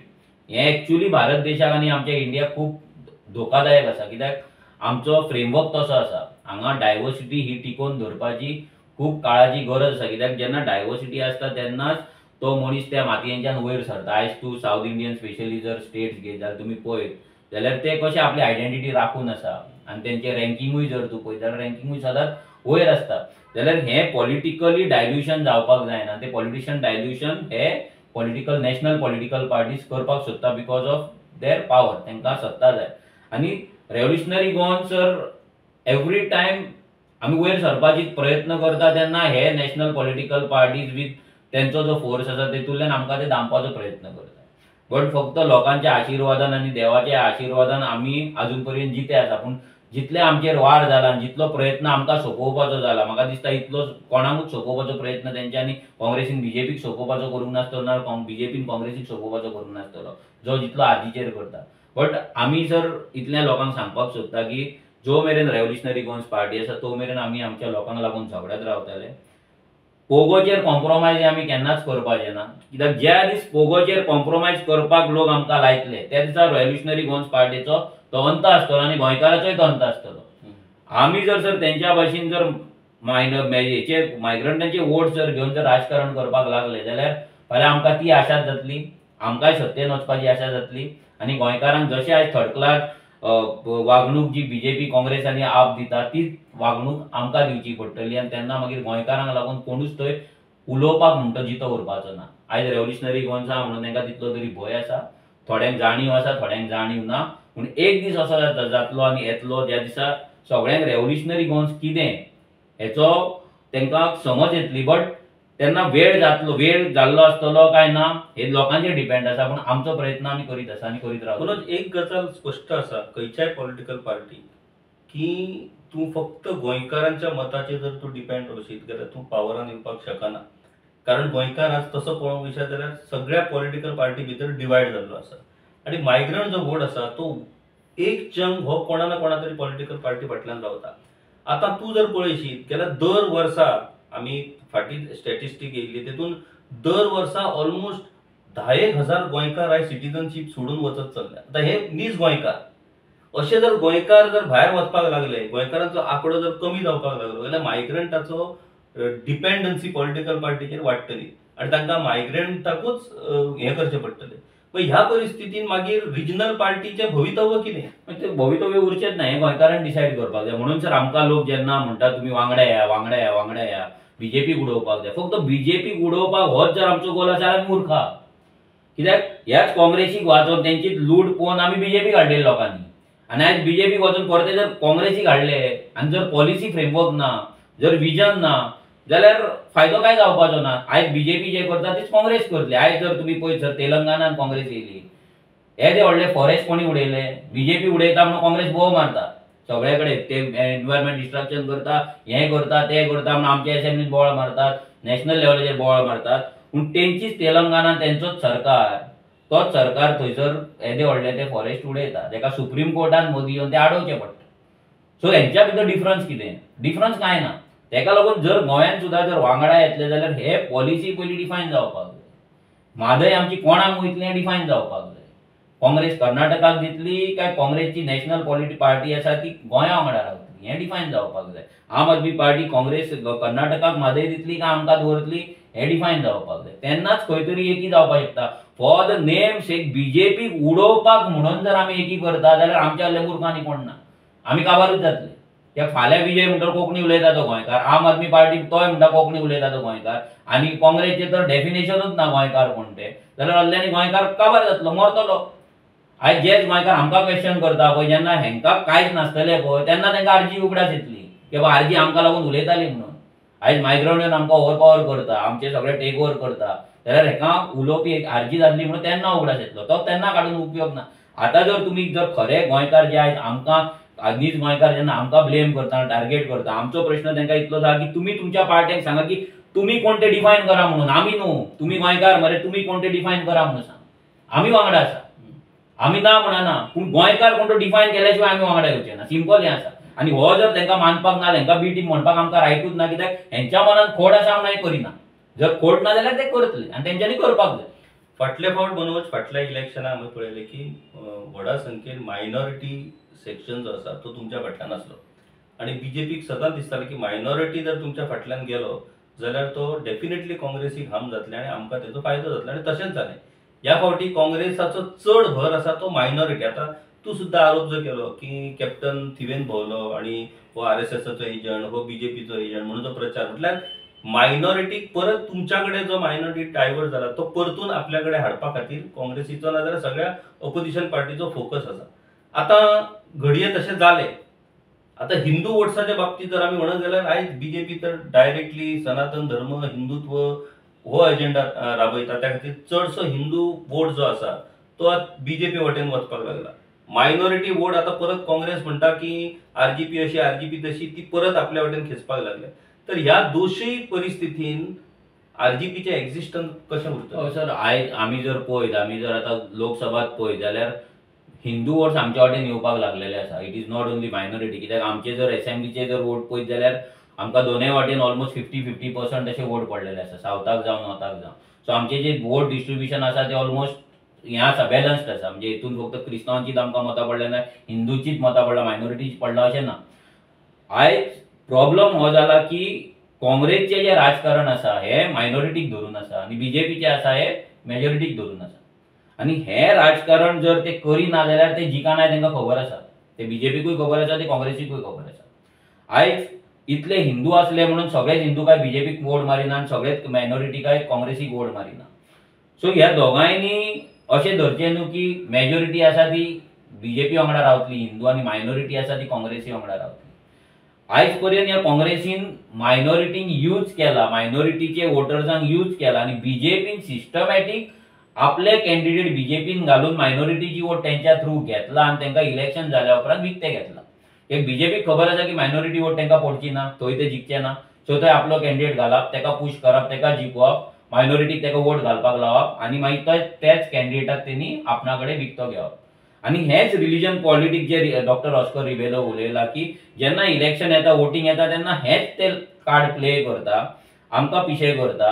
हें एक्चुअली भारत देशाक आनी आमच्या इंडियाक खूब धोकादायक आसा. कित्याक आमचो फ्रेमवर्क तसो आसा. हांगा डायवर्सिटी ही टिकोवन धरपाची खूब काळाची गरज आसा. कित्याक जेन्ना डायवर्सिटी आसता तेन्नाच तो मनीस त्या मातयेंच्यान वयर सरता. आयज तूं सावथ इंडियन स्पेशली जर स्टेट्स घेत जाल्यार तुमी पळयत जाल्यार ते कशे आपली आयडेंटिटी राखून आसा आनी तेंचे रँकिंगूय जर तूं पळयत जाल्यार रँकिंगूय सदांच वयर आसता. जाल्यार हें पॉलिटिकली डायल्युशन जावपाक जायना. ते पॉलिटिशियन डायल्युशन हे पॉलिटिकल नॅशनल पॉलिटिकल पार्टीज करपाक सोदता बिकॉज ऑफ देर पावर. तांकां सत्ता जाय. आनी revolutionary Goan sir every time आमी वयर सरपाची प्रयत्न करता तेन्ना हे नॅशनल पॉलिटिकल पार्टीज वीथ तेंचो जो फोर्स आसा तेतूंतल्यान आमकां ते दामपाचो प्रयत्न करता. बट फक्त लोकांच्या आशिर्वादान आनी देवाच्या आशिर्वादान आमी अजून पर्यंत जिते आसा. पूण जितले आमचेर वार जाला आनी जितलो प्रयत्न आमकां सोंपोवपाचो जाला म्हाका दिसता इतलो कोणाकूच सोंपोवपाचो प्रयत्न तेंच्यांनी काँग्रेसीन बीजेपीक सोंपोवपाचो करूंक नासतलो ना बीजेपीन काँग्रेसीक सोंपोवपाचो करूंक नासतलो जो जितलो आरजीचेर करता. बट आमी जर इतल्या लोकांक सांगपाक सोदता की जो मेरेन रेव्होल्युशनरी गोवन्स पार्टी आसा तो मेरेन आमी आमच्या लोकांक लागून झगडत रावतले. पोगोचेर कॉम्प्रोमायज आमी केन्नाच करपाचें ना. कित्याक ज्या दीस पोगोचेर कॉम्प्रोमायज करपाक लोक आमकां लायतले त्या दिसा रेव्होल्युशनरी गोवन्स पार्टीचो तो अंत आसतलो आनी गोंयकाराचोय तो अंत आसतलो. आमी जर सर तेंच्या भाशेन जर हेचे मायग्रंटांचे वोट जर घेवन जर राजकारण करपाक लागले जाल्यार फाल्यां आमकां ती आशाच जातली, आमकांय सत्तेन वचपाची आशा जातली. आनी गोंयकारांक जशें आयज थर्ड क्लास वागणूक जी बीजेपी काँग्रेस आनी आप दिता तीच वागणूक आमकां दिवची पडटली. आनी तेन्ना मागीर गोंयकारांक लागून कोणूच थंय उलोवपाक म्हणटा जितो उरपाचो ना. आयज रेव्होल्युशनरी गोवन्स आहा म्हणून तांकां तितलो तरी भंय आसा. थोड्यांक जाणीव आसा, थोड्यांक जाणीव ना. पूण एक दीस असो जातलो आनी येतलो ज्या दिसा सगळ्यांक रेव्होल्युशनरी गोवन्स कितें हेचो तांकां समज येतली. बट तेन्ना वेळ जाल्लो आसतलो काय ना हे लोकांचेर डिपेंड आसा. पूण आमचो प्रयत्न आमी करीत आसा आनी करीत रावतले. मनोज, एक गजाल स्पश्ट आसा खंयच्याय पॉलिटिकल पार्टी की तूं फक्त गोंयकारांच्या मताचेर जर तूं डिपेंड रवशीत जाल्यार तूं पावरान येवपाक शकना. कारण गोंयकार आज तसो पळोवंक विचार जाल्यार सगळ्या पॉलिटिकल पार्टी भितर डिवायड जाल्लो आसा. आनी मायग्रंट जो वोट आसा तो एक चंक हो कोणा ना कोणा तरी पॉलिटिकल पार्टी फाटल्यान रावता. आतां तूं जर पळयशीत जाल्यार दर वर्सा आमी फाटीं स्टॅटिस्टीक येयल्ली तेतून दर वर्सा ऑलमोस्ट 10,000 गोंयकार आयज सिटीजनशीप सोडून वचत चल्ल्या. आतां हे नीज गोंयकार अशे जर गोंयकार जर भायर वचपाक लागले, गोंयकारांचो आंकडो जर कमी जावपाक लागलो जाल्यार मायग्रंटाचो डिपेंडन्सी पॉलिटिकल पार्टीचेर वाडटली आनी तांकां मायग्रंटाकूच हें करचें पडटलें. पण ह्या परिस्थितीन मागीर रिजनल पार्टीचे भवितव्य कितें? पण ते भवितव्य उरचेच नाही, गोंयकारांनी डिसायड करपाक जाय. म्हणून सर आमकां लोक जेन्ना म्हणटा तुमी वांगडा या वांगडा या वांगडा या, बीजेपीक उडोवपाक जाय, फक्त बीजेपीक उडोवपाक होच जर आमचो गोल आसा जाल्यार आमी मूर्ख आहा. कित्याक ह्याच काँग्रेसीक वाचून तेंची लूट पळोवन आमी बीजेपीक हाडले लोकांनी, आनी आयज बीजेपीक वचून परते जर काँग्रेसीक हाडले आनी जर पॉलिसी फ्रेमवर्क ना, जर विजन ना, जाल्यार फायदो काय जावपाचो ना. आयज बीजेपी जे करता तेच काँग्रेस करतली. आयज जर तुमी पळयत जर तेलंगणान काँग्रेस येयली, येदे व्हडले फॉरेस्ट कोणी उडयले? बीजेपी उडयता म्हणून काँग्रेस बोव मारता सगळे कडेन. ते एनवायरमेंट डिस्ट्रक्शन करता, हें करता तें करता म्हणून आमच्या असेंब्लीत बोवाळ मारतात, नॅशनल लेवलाचेर बोवाळ मारतात. पूण तेंचीच तेलंगणा तेंचोच सरकार, तोच सरकार थंयसर येदे व्हडले ते फॉरेस्ट उडयता, जेका सुप्रीम कोर्टान मोदी येवन ते आडोवचे पडटा. सो हेंच्या भितर डिफरन्स कितें? डिफरन्स कांय ना. तेका लागून जर गोंयांत सुद्दां जर वांगडा येतले जाल्यार हे पॉलिसी पयलीं डिफायन जावपाक जाय. म्हादय आमची कोणाक वयतली हें डिफायन जावपाक जाय. काँग्रेस कर्नाटकाक दितली काय काँग्रेसची नॅशनल पार्टी आसा ती गोंया वांगडा रावतली, हें डिफायन जावपाक जाय. आम आदमी पार्टी काँग्रेस कर्नाटकाक म्हादय दितली काय आमकां दवरतली हें डिफायन जावपाक जाय. तेन्नाच खंय तरी एकी जावपाक शकता. फॉर द नेम सेक बीजेपीक उडोवपाक म्हणून जर आमी एकी करता जाल्यार आमच्या आदले मूर्ख आनी कोण ना, आमी काबारूच जातले. कित्याक फाल्यां विजय म्हणटा कोंकणी उलयता तो गोंयकार, आम आदमी पार्टी तोय म्हणटा कोंकणी उलयता तो गोंयकार, आनी काँग्रेसचे तर डेफिनेशनूच ना गोंयकार कोण ते, जाल्यार असल्यानी गोंयकार काबार जातलो, मरतलो. आयज जेच गोंयकार आमकां क्वेश्चन करता पळय, जेन्ना हेंकां कांयच नासतलें पळय तेन्ना तांकां आरजी उगडास येतली की बाबा आरजी आमकां लागून उलयताली म्हणून. आयज मायग्रावंड येवन आमकां ओव्हरपावर करता, आमचे सगळे टेक ओव्हर करता, जाल्यार हेका उलोवपी एक आरजी जातली म्हणून तेन्ना उगडास येतलो. तो तेन्ना काडून उपयोग ना. आतां जर तुमी जर खरे गोंयकार जे आयज आमकां नीज गोंयकार जेन्ना आमकां ब्लेम करता, टार्गेट करता, आमचो प्रश्न तांकां इतलोच आसा की तुमी तुमच्या पार्ट्याक सांगा की तुमी कोण ते डिफायन करा म्हणून. आमी न्हू, तुमी गोंयकार मरे, तुमी कोण ते डिफायन करा म्हणून सांग. आमी वांगडा आसा, आमी ना म्हणना, पूण गोंयकार कोण तो डिफायन केल्या आमी वांगडा येवचे ना. सिंपल हें आसा. आनी हो जर तांकां मानपाक ना, तांकां बी टीम म्हणपाक आमकां रायटूच ना, कित्याक हेंच्या मनान खोड आसा म्हणून हें करिना. जर खोड ना जाल्यार ते करतले आनी तेंच्यांनी करपाक जाय. फाटले फावट मनोज, फाटल्या इलेक्शनाक आमी पळयलें की व्हडा संख्येन मायनॉरिटी सेक्शन जो आसा तो तुमच्या फाटल्यान आसलो, आनी बीजेपीक सदांच दिसतालें की मायनॉरिटी जर तुमच्या फाटल्यान गेलो जाल्यार तो डेफिनेटली काँग्रेसीक हार्म जातलें आनी आमकां तेजो फायदो जातलो, आनी तशेंच जालें. ह्या फावटी काँग्रेसाचो चड भर आसा तो मायनॉरिटी. आतां तूं सुद्दां आरोप जो केलो की कॅप्टन थिवेन भोंवलो आनी हो आरएसएसाचो एजंट, हो बीजेपीचो एजंट म्हणून जो प्रचार, म्हटल्यार मायनॉरिटीक परत तुमच्याकडे जो मायनॉरिटी डायवर्ट जाला तो परतून आपल्याकडे हाडपा खातीर काँग्रेसीचो ना जाल्यार सगळ्या ऑपोजिशन पार्टीचो फोकस आसा. आतां घडये तशें जालें. आतां हिंदू वोट्साच्या बाबतींत जर आमी म्हणत जाल्यार आयज बीजेपी तर डायरेक्टली सनातन धर्म, हिंदुत्व हो एजेंडा राबयता. त्या खातीर चडसो हिंदू वोट जो आसा तो बीजेपी वटेन वचपाक लागला. मायनॉरिटी वोट आतां परत काँग्रेस म्हणटा की आरजीपी अशी आरजीपी तशी, ती परत आपल्या वटेन खेचपाक लागले. तर ह्या दोशूय परिस्थितीन आरजीपीचे एक्झिस्टन्स कशें उरता? सर आयज आमी जर पळयत, आमी जर आतां लोकसभात पळयत जाल्यार हिंदू वोट्स आमच्या वाटेन येवपाक लागलेले आसा. It is not only minority. कित्याक आमचे जर एसेंब्लीचे जर वोट पळयत जाल्यार आमकां दोनूय वाटेन ऑलमोस्ट 50-50% अशे वोट पडलेले आसा, सावथाक जावं नॉर्थाक जावं. सो आमचे जे वोट डिस्ट्रिब्युशन आसा ते ऑलमोस्ट हें आसा, बॅलन्स्ड आसा. म्हणजे हितून फक्त क्रिस्तांवांचीच आमकां मतां पडले ना, हिंदूचीच मतां पडला, मायनॉरिटीच पडला अशें ना. आयज प्रॉब्लम हो जाला की काँग्रेसचें जें राजकारण आसा हें मायनॉरिटीक धरून आसा आनी बीजेपीचें आसा हें मेजॉरिटीक धरून आसा. आनी हें राजकारण जर ते करिना जाल्यार ते जिखनाय तांकां खबर आसा. ते बीजेपीकूय खबर आसा, ते काँग्रेसीकूय खबर आसा. आयज इतले हिंदू आसले म्हणून सगळेच हिंदू काय बीजेपीक वोट मारिना आनी सगळेच मायनॉरिटी काय काँग्रेसीक वोट मारिना. सो ह्या दोगांयनी अशें धरचें न्हू की मेजॉरिटी आसा ती बीजेपी वांगडा रावतली हिंदू आनी मायनॉरिटी आसा ती काँग्रेसी वांगडा रावतली. आयज पर्यंत ह्या काँग्रेसीन मायनॉरिटींक यूज केला, मायनॉरिटीचे वोटर्सांक यूज केला आनी बीजेपीन सिस्टमॅटीक आपले कॅन्डिडेट बीजेपीन घालून मायनॉरिटीची वोट तेंच्या थ्रू घेतला आनी तांकां इलेक्शन जाल्या उपरांत विकते घेतला. एक बीजेपीक खबर आसा की मायनॉरिटी वोट तांकां पडची ना, थंय ते जिखचे ना, सो थंय आपलो कॅन्डिडेट घालप, ताका पुश करप, ताका जिखोवप, मायनॉरिटीक ताका वोट घालपाक लावप आनी मागीर त्याच कॅन्डिडेटाक तेणी आपणा कडेन विकतो घेवप. आनी हेच रिलीजन पॉलिटिक्स जे डॉक्टर ऑस्कर रिबेलो उलयला की जेन्ना इलेक्शन येता, वोटींग येता तेन्ना हेच ते कार्ड प्ले करता, आमकां पिशे करता,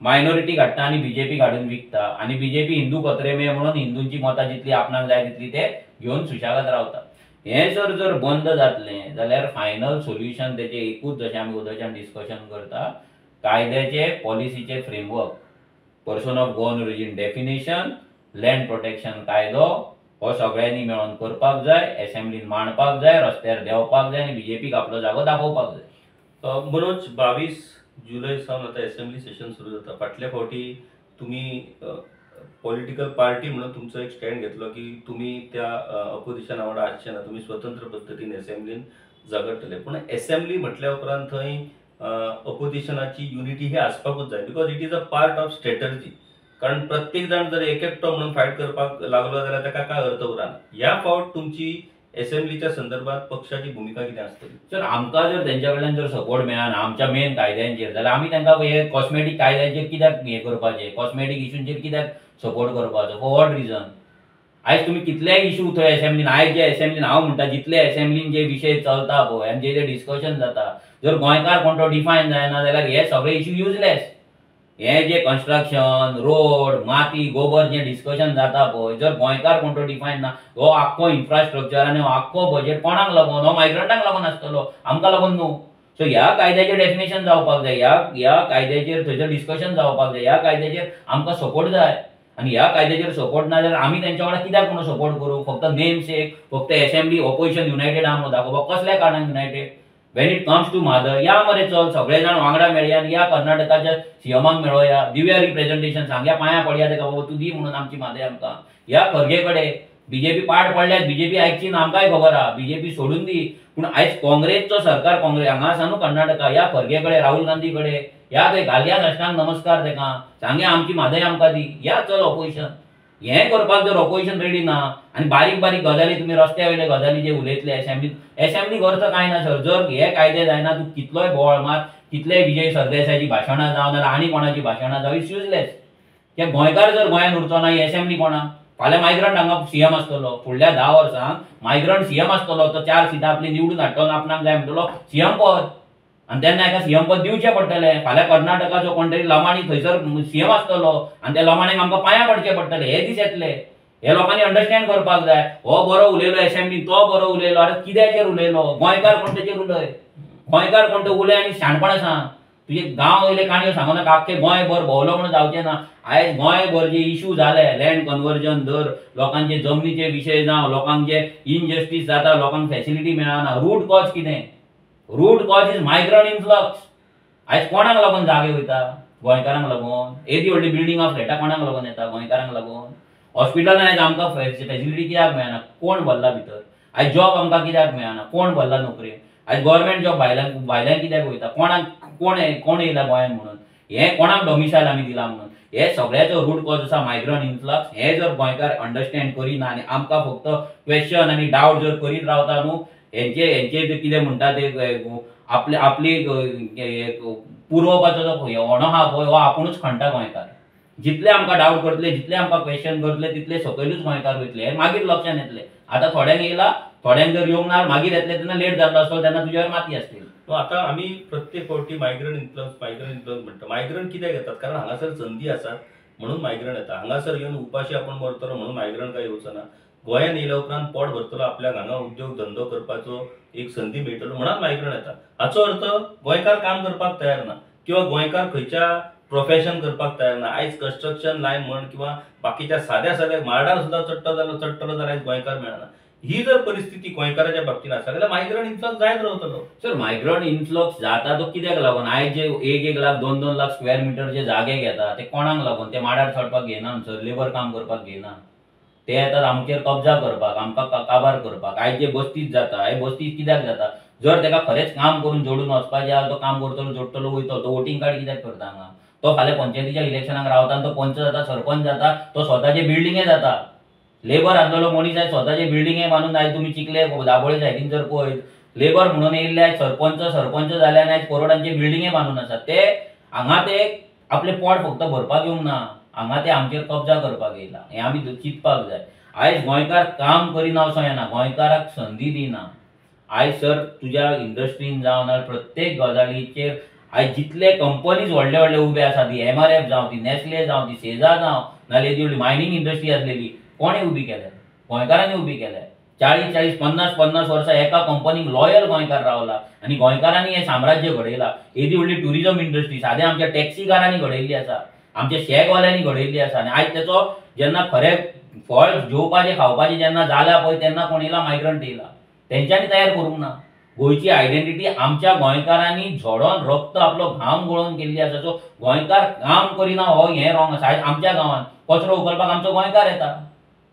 मायनॉरिटी हाडटा आनी बीजेपी हाडून विकता आनी बीजेपी हिंदू कत्रेमे म्हणून हिंदूंची मतां जितली आपणाक जाय तितली ते घेवन सुशागत रावता. हें जर बंद जातलें जाल्यार फायनल सोल्युशन तेचें एकूच, जशें आमी उदयच्यान डिस्कशन करता, कायद्याचे पॉलिसीचे framework, person of gone origin definition land protection कायदो हो सगळ्यांनी मेळून करपाक जाय, असेंब्लीन मांडपाक जाय, रस्त्यार देंवपाक जाय आनी बीजेपीक आपलो जागो दाखोवपाक जाय. मनोज, 22 जुलै सावन आता असेंब्ली सेशन सुरू जाता. फाटल्या फावटी तुम्ही पॉलिटिकल पार्टी म्हणून तुमचो एक स्टँड घेतलो की तुम्ही त्या अपोजिशना वांगडा आसचे ना, तुम्ही स्वतंत्र पद्दतीन असेंब्लीन झगडटले. पण असेंब्ली म्हटल्या उपरांत थंय अपोजिशनाची युनिटी ही आसपाकूच जाय, because it is a part of strategy. कारण प्रत्येक जण जर एक एकटो म्हणून फायट करपाक लागलो जाल्यार ताका काय अर्थ उरना. ह्या फावट तुमची असेंब्लीच्या संदर्भात पक्षाची भूमिका कितें आसतली? सर, आमकां जर तेंच्या कडल्यान जर सपोर्ट मेळना आमच्या मेन कायद्यांचेर, जाल्यार आमी तांकां हे कॉस्मेटीक कायद्यांचेर कित्याक हे करपाचें, कॉस्मेटीक इश्यूंचेर कित्याक सपोर्ट करपाचो, फॉर वॉट रिजन? आयज तुम्ही कितलेय इश्यू थंय असेंब्लीन, आयज जे असेंब्लीन हांव म्हणटा जितले असेंब्लीन जे विशय चलता पळय आनी जे डिस्कशन जाता, जर गोंयकार कोण तो डिफायन जायना जाल्यार हे सगळे इश्यू युजलेस. हे जे कन्स्ट्रक्शन, रोड, माती, गोबर जे डिस्कशन जाता पळय, जर गोंयकार कोण तो डिफायन ना, हो आख्खो इन्फ्रास्ट्रक्चर आनी हो आख्खो बजेट कोणाक लागून? हो मायग्रंटांक लागून आसतलो, आमकां लागून न्हू. सो ह्या कायद्याचेर डेफिनेशन जावपाक जाय, ह्या कायद्याचेर थंयसर डिस्कशन जावपाक जाय, ह्या कायद्याचेर आमकां सपोर्ट जाय. आनी ह्या कायद्याचेर सपोर्ट ना जाल्यार आमी तेंच्या वांगडा कित्याक म्हणून सपोर्ट करूं? फक्त नेमसेक, फक्त असेंब्ली ऑपोजिशन युनायटेड आहा म्हणून दाखोवपाक. कसल्या कारणान united? When it comes to Mhadei, या मरे चल सगळे जाण वांगडा मेळया आनी या कर्नाटकाच्या सीएमाक मेळोया, दिवया रिप्रेझेंटेशन, सांगया पांया पडया तेका बाबा तूं दी म्हणून आमची म्हादय आमकां. या खरगे कडेन बीजेपी पाड पडल्यात, बीजेपी आयकची ना आमकांय खबर आहा, बीजेपी सोडून दी. पूण आयज काँग्रेसचो सरकार, काँग्रेस हांगा आसा न्हू कर्नाटका, या खरगे कडेन, राहुल गांधी कडेन या, थंय घालया साश्टांग नमस्कार तेका, सांगया आमची म्हादय आमकां दी. या चल ऑपोजिशन. हें करपाक जर ऑपोजिशन रेडी ना आनी बारीक बारीक गजाली तुमी रस्त्या वयले गजाली जे उलयतले असेंब्लीक अर्थ कांय ना सर. जर हे कायदे जायना, तूं कितलोय बोवाळ मार, कितलेय विजय सरदेसायची भाशणां जावं नाल्यार आनी कोणाची भाशणां जावं, इट्स युजलेस. कित्याक गोंयकार जर गोंयान उरचो ना, ही असेंब्ली कोणा? फाल्यां मायग्रंट हांगा सीएम आसतलो, फुडल्या 10 वर्सांक मायग्रंट सीएम आसतलो, तो 4 सिटां आपली निवडून हाडटलो, आपणाक जाय म्हणटलो सीएम पद, आनी तेन्ना एका सीएम पद दिवचें पडटलें. फाल्यां कर्नाटकाचो कोण तरी लमाणी थंयसर सीएम आसतलो आनी त्या लमाणेक आमकां पांया पडचें पडटलें. हे दीस येतले. हे लोकांनी अंडरस्टँड करपाक जाय. हो बरो उलयलो असेंब्लीन, तो बरो उलयलो, आतां कित्याचेर उलयलो? गोंयकार कोण तेचेर उलय, गोंयकार कोण तो उलय आनी शाणपणां सांग. तुजे गांव वयले काणयो सांगू नाका, आख्खे गोंयभर भोंवलो म्हणून जावचें ना. आयज गोंयभर जे इश्यू जाले, लँड कन्वर्जन धर, लोकांचे जमनीचे विशय जावं, लोकांक जे इनजस्टीस जाता, लोकांक फॅसिलिटी मेळना, रूट कॉज कितें? Root cause is migrant influx. आयज कोणाक लागून जागे वयता? गोंयकारांक लागून. येदी व्हडली बिल्डिंग ऑफ फ्लॅटां कोणाक लागून येता? गोंयकारांक लागून. हॉस्पिटलान आयज आमकां फॅसिलिटी कित्याक मेळना? कोण भरला भितर? आयज जॉब आमकां कित्याक मेळना? कोण भरला नोकरेक? आयज गव्हर्मेंट जॉब भायल्यान कित्याक वयता? कोण येयला गोंयान म्हणून? हे कोणाक डॉमिसायल आमी दिला म्हणून? हे सगळ्याचो रूट कॉज आसा मायग्रंट इन्फ्लक्स. हे जर गोंयकार अंडरस्टँड करिना आनी आमकां फक्त क्वेश्चन आनी डावट जर करीत रावता न्हू, हेंचे कितें म्हणटा ते आपली पुरोवपाचो जो होणो आहा पळय, हो आपुणूच खणटा गोंयकार. जितले आमकां डावट करतले, जितले आमकां क्वेश्चन करतले, तितले सकयलूच गोंयकार वयतले. हे मागीर लक्षान येतले. आतां थोड्यांक येयला, थोड्यांक जर येवंक ना, मागीर येतले तेन्ना लेट जाल्लो आसतलो, तेन्ना तुज्यावर माती आसतली. आता आम्ही प्रत्येक फावटी मायग्रंट इन्फ्लुअन्स म्हणटा. मायग्रंट कित्याक येतात? कारण हांगासर संधी आसात म्हणून मायग्रंट येता. हांगासर येवन उपाशी आपण मरतलो म्हणून मायग्रंट काय येवचो ना. गोंयान येयल्या उपरांत पोट भरतलो, आपल्याक हांगा उद्योग धंदो करपाचो एक संधी मेळटलो म्हणून मायग्रंट येता. हाचो अर्थ गोंयकार काम करपाक तयार ना किंवा गोंयकार खंयच्या प्रोफेशन करपाक तयार ना. आयज कन्स्ट्रक्शन लायन म्हण किंवा बाकीच्या साद्या मार्डार सुद्दां चडटलो जाल्यार आयज गोंयकार मेळना. ही जर परिस्थिती गोंयकाराच्या बाबतीत आसा जाल्यार मायग्रंट इन्फ्लक्स जायत रावतलो. सर, मायग्रंट इन्फ्लक्स जाता तो कित्याक लागून? आयज जे 1 लाख 2 लाख स्क्वेअर मिटर जे जागे घेता ते कोणाक लागून? ते माडार चडपाक घेना सर, लेबर काम करपाक घेना. ते येतात आमचेर कब्जा करपाक, आमकां काबार करपाक. आयज जे बस्तीच जाता, हे बस्तीच कित्याक जाता? जर तेका खरेंच काम करून जोडून वचपाचें आहा, तो काम करतलो, जोडटलो, वयतलो. तो वोटिंग कार्ड कित्याक करता हांगा? तो फाल्यां पंचायतीच्या इलेक्शनाक रावता आनी तो पंच जाता, सरपंच जाता, तो स्वताचे बिल्डिंगे जाता. लेबर आसलेलो मनीस आयज स्वताचे बिल्डिंगे बांदून, आयज तुमी चिखले दाबोळे सायडीन जर पळयत, लेबर म्हणून येयल्ले आयज सरपंच जाले आनी आयज करोडांचे बिल्डिंगे बांदून आसात. ते हांगा ते आपले पोट फक्त भरपाक येवंक ना, हांगा ते आमचेर कब्जा करपाक येयला. हें आमी चिंतपाक जाय. आयज गोंयकार काम करिना असो येना, गोंयकाराक संदी दिना. आयज सर तुज्या इंडस्ट्रीन जावं नाल्यार प्रत्येक गजालीचेर आयज जितले कंपनीज व्हडले व्हडले उबे आसा, ती MRF जावं, ती नेस्ले जावं, ती सेजा जावं, नाल्यार ती मायनिंग इंडस्ट्री आसलेली, कोणें उबी केल्या? गोंयकारांनी उबी केल्या. 40-40, 50-50 वर्सां एका कंपनीक लॉयल गोंयकार रावला आनी गोंयकारांनी हें साम्राज्य घडयलां. येदी व्हडली ट्युरिजम इंडस्ट्री सादें आमच्या टॅक्सीकारांनी घडयल्ली आसा, आमच्या शेकवाल्यांनी घडयल्ली आसा. आनी आयज तेचो जेन्ना खरे फळ जेवपाचे खावपाचे जेन्ना जाल्या पळय तेन्ना कोण येयला मायग्रंट येयला, तेंच्यांनी तयार करूंक ना. गोंयची आयडेंटिटी आमच्या गोंयकारांनी झोडोन रक्त आपलो घाम गळोवन केल्ली आसा. सो गोंयकार काम करिना हो हें रॉंग आसा. आयज आमच्या गांवांत कचरो उखलपाक आमचो गोंयकार येता,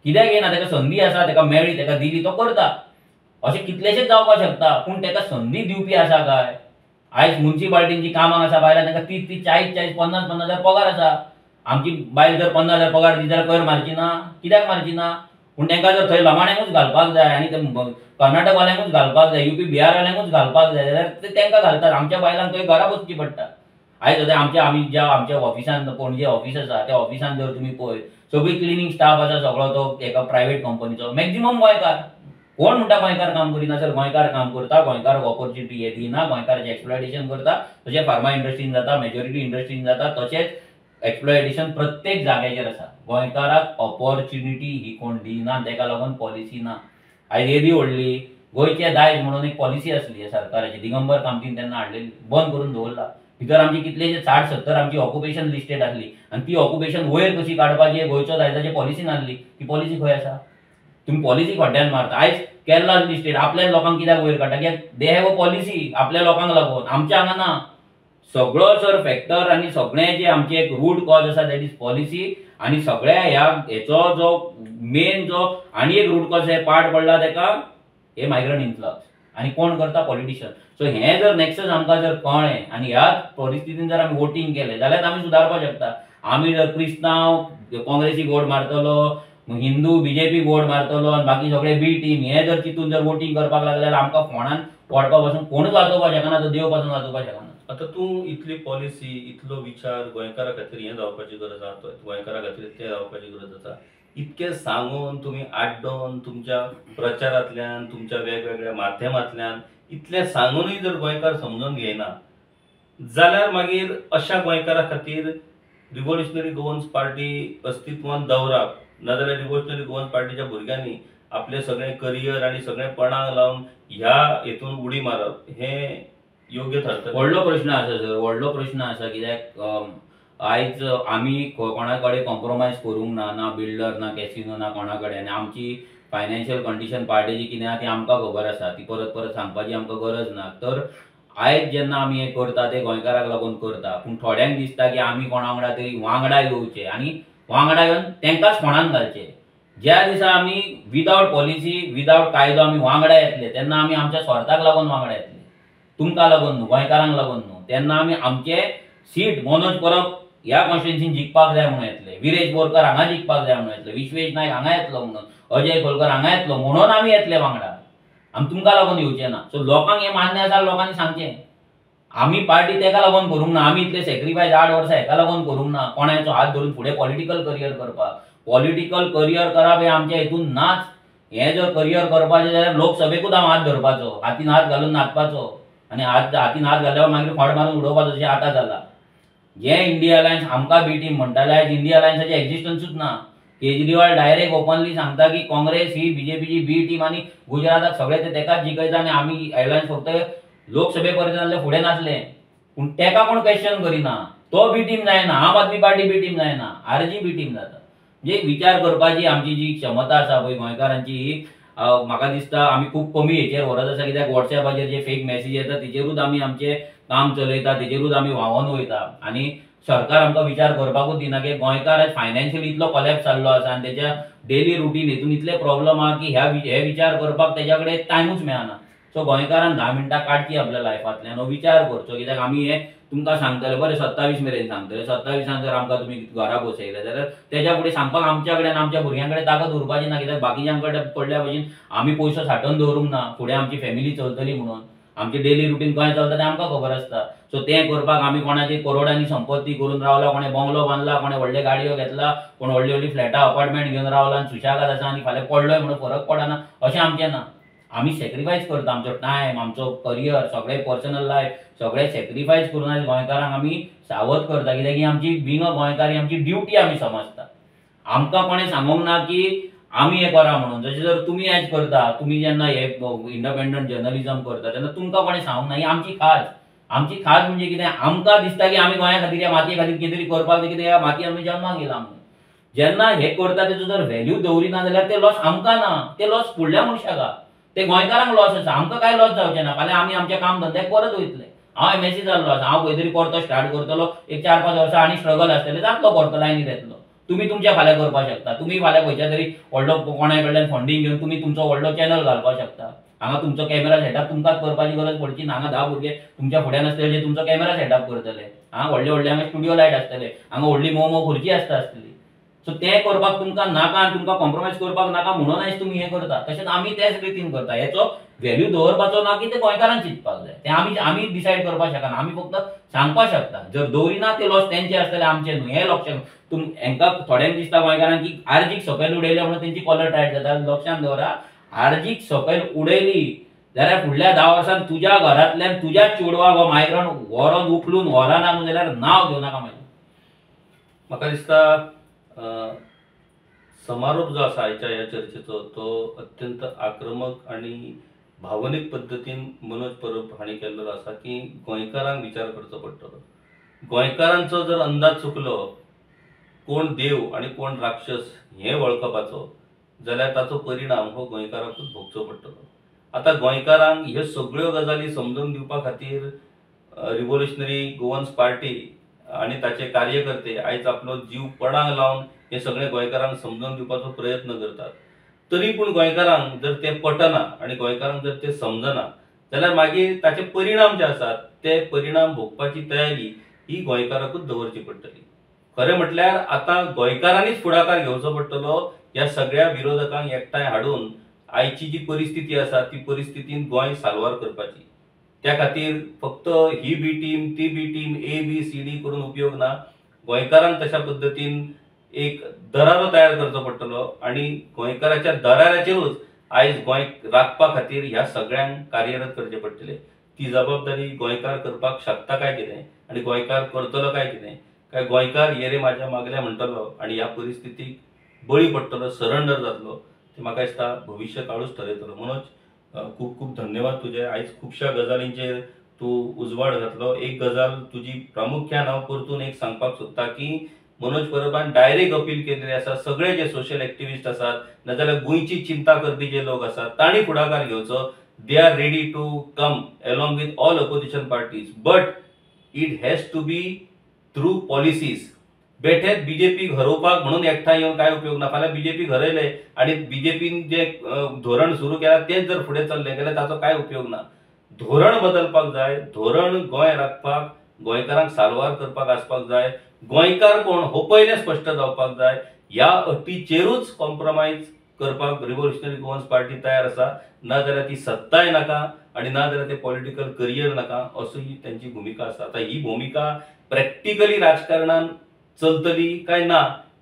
कित्याक येना? ताका संदी आसा, ताका मेळ्ळी, ताका दिली, तो करता. अशें कितलेशेच जावपाक शकता, पूण ताका संदी दिवपी आसा काय? आयज म्युन्सिपाल्टींची कामां आसा बायलां, तांकां 30-30, 40-40, 50-50 हजार पगार आसा. आमची बायल जर 50 हजार पगार दी जाल्यार कर मारची ना? कित्याक मारची ना? पूण तांकां जर थंय लमाण्यांकूच घालपाक जाय आनी कर्नाटकवाल्यांकूच घालपाक जाय, UP बिहारवाल्यांकूच घालपाक जाय जाल्यार ते तांकां घालतात. आमच्या बायलांक थंय घरा बसची पडटा. आयज आमच्या ऑफिसान पणजे ऑफिस आसा त्या ऑफिसान जर तुमी पळय सगळी क्लिनिंग स्टाफ आसा सगळो तो एका प्रायव्हेट कंपनीचो, मॅक्झिमम गोंयकार. कोण म्हणटा गोंयकार काम करिना? सर गोंयकार काम करता, गोंयकाराक ऑपॉर्च्युनिटी हे दिना, गोंयकाराचें एक्सप्लॉयटेशन करता. तशें फार्मा इंडस्ट्रीन जाता, मेजॉरिटी इंडस्ट्रीन जाता, तशेंच एक्सप्लॉयटेशन प्रत्येक जाग्याचेर आसा. गोंयकाराक ऑपॉर्च्युनिटी ही कोण दिना, ताका लागून पॉलिसी ना. आयज येदी व्हडली गोंयचे दायज म्हणून एक पॉलिसी आसली सरकाराची, दिगंबर कामतीन तेन्ना हाडलेली, बंद करून दवरला. भितर आमची कितलेशे 60-70 आमची ऑक्युपेशन लिस्टेड आसली आनी ती ऑक्युपेशन वयर कशी काडपाची गोंयच्या दायजाची पॉलिसीन आसली. ती पॉलिसी खंय आसा? तुम्ही पॉलिसी खड्ड्यान मारता. आयज केरला लिस्टेड आपल्या लोकांक कित्याक वयर काडटा? कित्याक दे हॅव अ पॉलिसी आपल्या लोकांक लागून. आमच्या हांगा ना. सगळो सर फॅक्टर आनी सगळें जे आमचे एक रूट कॉज आसा दॅट इज पॉलिसी. आनी सगळ्या हेचो जो मेन जो आनी एक रूट कॉज हे पार्ट पडला ताका हे मायग्रंट इन्फ्लक्स. आनी कोण करता? पॉलिटिशियन. सो हें जर नॅक्सस आमकां जर कळ्ळें आनी ह्याच परिस्थितीन जर आमी वोटींग केलें जाल्यार आमी सुदारपाक शकता. आमी जर क्रिस्तांव काँग्रेसीक वोट मारतलो, हिंदू BJP वोट मारतलो आनी बाकी सगळे बी टीम हे जर चिंतून जर वोटींग करपाक लागले जाल्यार आमकां फोंडान पडपा पासून कोणूच वाचोवपाक शकना, तो देव पासून वाचोवपाक शकना. आता तूं इतली पॉलिसी इतलो विचार गोंयकारा खातीर हें जावपाची गरज आसा, गोंयकारा खातीर तें जावपाची गरज आसा, इतकें सांगून तुमी आड्डोन तुमच्या प्रचारांतल्यान तुमच्या वेगवेगळ्या माध्यमांतल्यान इतलें सांगूनय जर गोंयकार समजून घेयना जाल्यार मागीर अशा गोंयकारा खातीर रिव्होल्युशनरी गोवन्स पार्टी अस्तित्वान दवरप नाजाल्यार रिव्होल्युशनरी गोवन्स पार्टीच्या भुरग्यांनी आपले सगळे करियर आनी सगळे पणाक लावन ह्या हेतून उडी मारप हें योग्य ठरता? व्हडलो प्रश्न आसा सर, व्हडलो प्रश्न आसा. कित्याक आयज आमी कोणा कडेन कॉम्प्रोमायज करूंक ना, ना बिल्डर ना कॅसिनो ना कोणा कडेन. आनी आमची फायनान्शियल कंडिशन पार्टेची कितें आहा ती आमकां खबर आसा, ती परत परत सांगपाची आमकां गरज ना. तर आयज जेन्ना आमी हें करता ते गोंयकाराक लागून करता, पूण थोड्यांक दिसता की आमी कोणा वांगडा तरी वांगडा येवचे आनी वांगडा येवन तांकांच फोंडान घालचे. ज्या दिसा आमी विदावट पॉलिसी विदावट कायदो आमी वांगडा येतले तेन्ना आमी आमच्या स्वार्थाक लागून वांगडा येतले, तुमकां लागून न्हू, गोंयकारांक लागून न्हू. तेन्ना आमी आमचे सीट मनोज परब ह्या कॉन्स्टिट्युएन्सीन जिखपाक जाय म्हणून येतले, विरेश बोरकार हांगा जिखपाक जाय म्हणून येतले, विश्वेश नायक हांगा येतलो म्हणून, अजय खोलकर हांगा येतलो म्हणून आमी येतले वांगडा. आमी तुमकां लागून येवचे ना. सो लोकांक हें मान्य आसा, लोकांनी सांगचें. आमी पार्टी तेका लागून करूंक ना, आमी इतले सॅक्रिफायस 8 वर्सां हेका लागून करूंक ना कोणाचो हात धरून फुडें पॉलिटिकल करियर करपाक. पॉलिटिकल करियर करप हें आमच्या हितून नाच. हें जर करियर करपाचें जाल्यार लोकसभेकूच हांव हात धरपाचो, हातीन हात घालून नाचपाचो आनी हातीन हात घाल्यार मागीर खोड मारून उडोवपाचो, जशें आतां जालां. जे इंडिया अलायन्स आमकां बी टीम म्हणटाले आयज इंडिया अलायन्साचें एक्झिस्टन्सूच ना. केजरीवाल डायरेक्ट ओपनली सांगता की काँग्रेस ही BJPची बी टीम आनी गुजराताक सगळे ते तेकाच जिखयता आनी आमी अलायन्स फक्त लोकसभे पर्यंत जाल्यार फुडें नासले. पूण तेका कोण क्वेश्चन करिना. तो बी टीम जायना, आम आदमी पार्टी बी टीम जायना, RG बी टीम जाता. म्हणजे विचार करपाची आमची जी क्षमता आसा पळय गोंयकारांची ही म्हाका दिसता आमी खूब कमी हेचेर व्हरत आसा. कित्याक वॉट्सॅपाचेर जे फेक मॅसेज येता तेजेरूच आमी आमचें काम चलयता, तेजेरूच आमी व्हांवोन वयता आनी सरकार आमकां विचार करपाकूच दिना की गोंयकार आयज फायनान्शियली इतलो कॉलॅप्स जाल्लो आसा आनी तेच्या डेली रुटीन हितून इतले प्रॉब्लम आहा की हे विचार करपाक तेच्या कडेन टायमूच मेळना. सो गोंयकारान 10 मिनटां काडची आपल्या लायफांतल्यान, विचार करचो. कित्याक आमी हे तुमकां सांगतले बरें 27 मेरेन सांगतले, 27 जर आमकां तुमी घरा बसयले जाल्यार तेच्या फुडें सांगपाक आमच्या कडेन आमच्या भुरग्यां कडेन ताकद उरपाची ना. कित्याक बाकीच्यां कडेन पडल्या भशेन आमी पयसो सांठोवन दवरूंक ना, फुडें आमची फॅमिली चलतली म्हणून. आमचे डेली रुटीन कशें चलता तें आमकां खबर आसता. सो तें करपाक आमी कोणाची करोडांनी संपत्ती करून रावला, कोणें बंगलो बांदला, कोणें व्हडले गाडयो घेतला, कोण व्हडली व्हडली फ्लॅटां अपार्टमेंट घेवन रावला आनी सुशागाद आसा आनी फाल्यां पडलोय म्हणून फरक पडना अशें आमचें ना. आमी सॅक्रिफायस करता आमचो टायम, आमचो करियर, सगळें पर्सनल लायफ सगळें सॅक्रिफायस करून आयज गोंयकारांक आमी सावध करता. कित्याक ही आमची बींग अ गोंयकार ही आमची ड्युटी आमी समजता. आमकां कोणें सांगूंक ना की आमी हें करा म्हणून. जशें जर तुमी आयज करता, तुमी जेन्ना हे इंडिपेंडंट जर्नलिझम करता तेन्ना तुमकां कोणें सांगूंक ना. ही आमची खाज. आमची खाज म्हणजे कितें, आमकां दिसता की आमी गोंया खातीर ह्या मातये खातीर कितें तरी करपाक जाय, कित्याक ह्या मातयेंत आमी जल्माक येयला म्हणून. जेन्ना हे करता तेजो जर व्हॅल्यू दवरिना जाल्यार ते लॉस आमकां ना, ते लॉस फुडल्या मनशाक हा. ते गोंयकारांक लॉस आसा, आमकां काय लॉस जावचें ना. फाल्यां आमी आमच्या काम धंद्याक परत वयतले. हांव एमएससी जाल्लो आसा, हांव खंय तरी परतो स्टार्ट करतलो, एक 4-5 वर्सां आनी स्ट्रगल आसतलें, जातलो परतो लायनीर येतलो. तुम्ही तुमच्या फाल्यां करपाक शकता. तुम्ही फाल्यां खंयच्या तरी व्हडलो कोणा कडल्यान फंडींग घेवन तुम्ही तुमचो व्हडलो चॅनल घालपाक शकता. हांगा तुमचो कॅमेरा सेटअप तुमकांच करपाची गरज पडची ना. हांगा 10 भुरगे तुमच्या फुड्यान आसतले जे तुमचो कॅमेरा सेटअप करतले. हांगा व्हडले व्हडले हांगा स्टुडिओ लायट आसतले, हांगा व्हडली मोव खुर्ची आसतली. सो तें करपाक तुमकां नाका आनी तुमकां कॉम्प्रोमायज करपाक नाका म्हणून आयज तुमी हें करता. तशेंच आमी त्याच रितीन करता. हेचो व्हॅल्यू दवरपाचो ना की ते गोंयकारांक चिंतपाक जाय. ते आमी डिसायड करपाक शकना. आमी फक्त सांगपाक शकता. जर दवरिना ते लॉस तेंचे आसतले, आमचे न्हू. हें लक्षात हांकां थोड्यांक दिसता गोंयकारांक की आर्जीक सकयल उडयले म्हणून तेंची कॉलर टायट जाता. लक्षात दवरा, आर्जीक सकयल उडयली जाल्यार फुडल्या 10 वर्सांत तुज्या घरांतल्यान तुज्या चेडवाक हो मायग्रंट व्हरोन उखलून व्हरना न्हू जाल्यार नांव घेवं नाका म्हाजें. म्हाका दिसता समारोप जो आसा आयच्या ह्या चर्चेचो तो अत्यंत आक्रमक आणि भावनीक पद्दतीन मनोज परब हांणी केल्लो आसा की गोंयकारांक विचार करचो पडटलो. गोंयकारांचो जर अंदाज चुकलो कोण देव आणि कोण राक्षस हें वळखपाचो जाल्यार ताचो परिणाम हो गोंयकारांकूच भोगचो पडटलो. आता गोंयकारांक ह्यो सगळ्यो गजाली समजून दिवपा खातीर रिव्होल्युशनरी गोवन्स पार्टी आणि ताचे कार्यकर्ते आयज आपलो जीव पणाक लावन हे सगळे गोंयकारांक समजून दिवपाचो प्रयत्न करतात. तरी पूण गोंयकारांक जर ते पटना आणि गोंयकारांक जर ते समजना जाल्यार मागीर ताचे परिणाम जे आसात ते परिणाम भोगपाची तयारी ही गोंयकारांकूच दवरची पडटली. खरें म्हटल्यार आता गोंयकारांनीच फुडाकार घेवचो पडटलो ह्या सगळ्या विरोधकांक एकठांय हाडून आयची जी परिस्थिती आसा ती परिस्थितीन गोंय साल्वार करपाची. त्या खातीर फक्त ही बी टीम ती बी टीम ABCD करून उपयोग ना. गोंयकारांक तशा पद्दतीन एक दरारो तयार करचो पडटलो आणि गोंयकाराच्या दराऱ्याचेरूच आयज गोंय राखपा खातीर ह्या सगळ्यांक कार्यरत करचे पडटले. ती जबाबदारी गोंयकार करपाक शकता काय कितें आणि गोंयकार करतलो काय कितें, काय गोंयकार ये रे म्हाज्या मागल्या म्हणटलो आणि ह्या परिस्थितीक बळी पडटलो, सरेंडर जातलो, ते म्हाका दिसता भविष्य काळूच ठरयतलो. मनोज, खूप खूप धन्यवाद तुजे. आयज खुबश्या गजालींचेर तूं उजवाड घातलो. एक गजाल तुजी प्रामुख्यान हांव परतून एक सांगपाक सोदता की मनोज परबान डायरेक्ट अपील केलेली आसा सगळे जे सोशल एक्टिविस्ट आसात नाजाल्यार गोंयची चिंता करपी जे लोक आसात तांणी फुडाकार घेवचो. They are ready to come along with all opposition parties but it has to be through policies. बेठेच बीजेपी घरोवपाक म्हणून एकठांय येवन काय उपयोग ना. फाल्यां बीजेपी घरयले आणि बीजेपीन जे धोरण सुरू केला तेच जर फुडें चल्ले जाल्यार ताचो काय उपयोग ना. धोरण बदलपाक जाय. धोरण गोंय राखपाक गोंयकारांक साल्वार करपाक आसपाक जाय. गोंयकार कोण हो पयलें स्पश्ट जावपाक जाय. ह्या अटीचेरूच कॉम्प्रोमायज करपाक रिव्होल्युशनरी गोवन्स पार्टी तयार आसा. ना जाल्यार ती सत्ताय नाका आणि ना जाल्यार ते पॉलिटिकल करियर नाका असो ही त्यांची भूमिका आसा. आता ही भूमिका प्रॅक्टिकली राजकारणान चलतली काय ना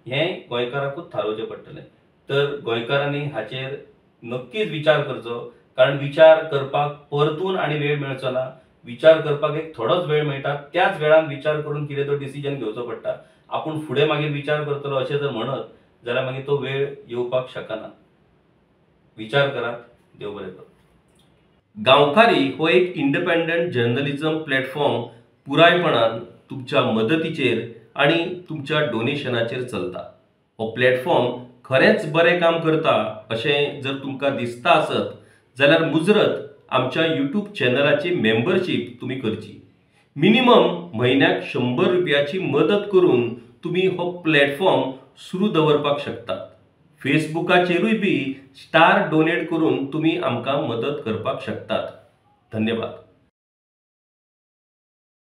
हें गोंयकारांकूच थारोवचें पडटलें. तर गोंयकारांनी हाचेर नक्कीच विचार करचो, कारण विचार करपाक परतून आणि वेळ मेळचो ना. विचार करपाक एक थोडोच वेळ मेळटा, त्याच वेळान विचार करून कितें तो डिसिजन घेवचो पडटा. आपूण फुडें मागीर विचार करतलो अशें जर म्हणत जाल्यार मागीर तो वेळ येवपाक शकना. विचार करात. देव बरें करूं. गांवकारी हो एक इंडिपेंडंट जर्नलिझम प्लॅटफॉर्म पुरायपणान तुमच्या मदतीचेर आणि तुमच्या डोनेशनाचेर चलता. हो प्लॅटफॉर्म खरेंच बरें काम करता अशें जर तुमकां दिसता आसत जाल्यार मुजरत आमच्या यूट्यूब चॅनलाची मेंबरशीप तुम्ही करची. मिनिमम म्हयन्याक 100 रुपयाची मदत करून तुम्ही हो प्लॅटफॉर्म सुरू दवरपाक शकतात. फेसबुकाचेरूय बी स्टार डोनेट करून तुम्ही आमकां मदत करपाक शकतात. धन्यवाद.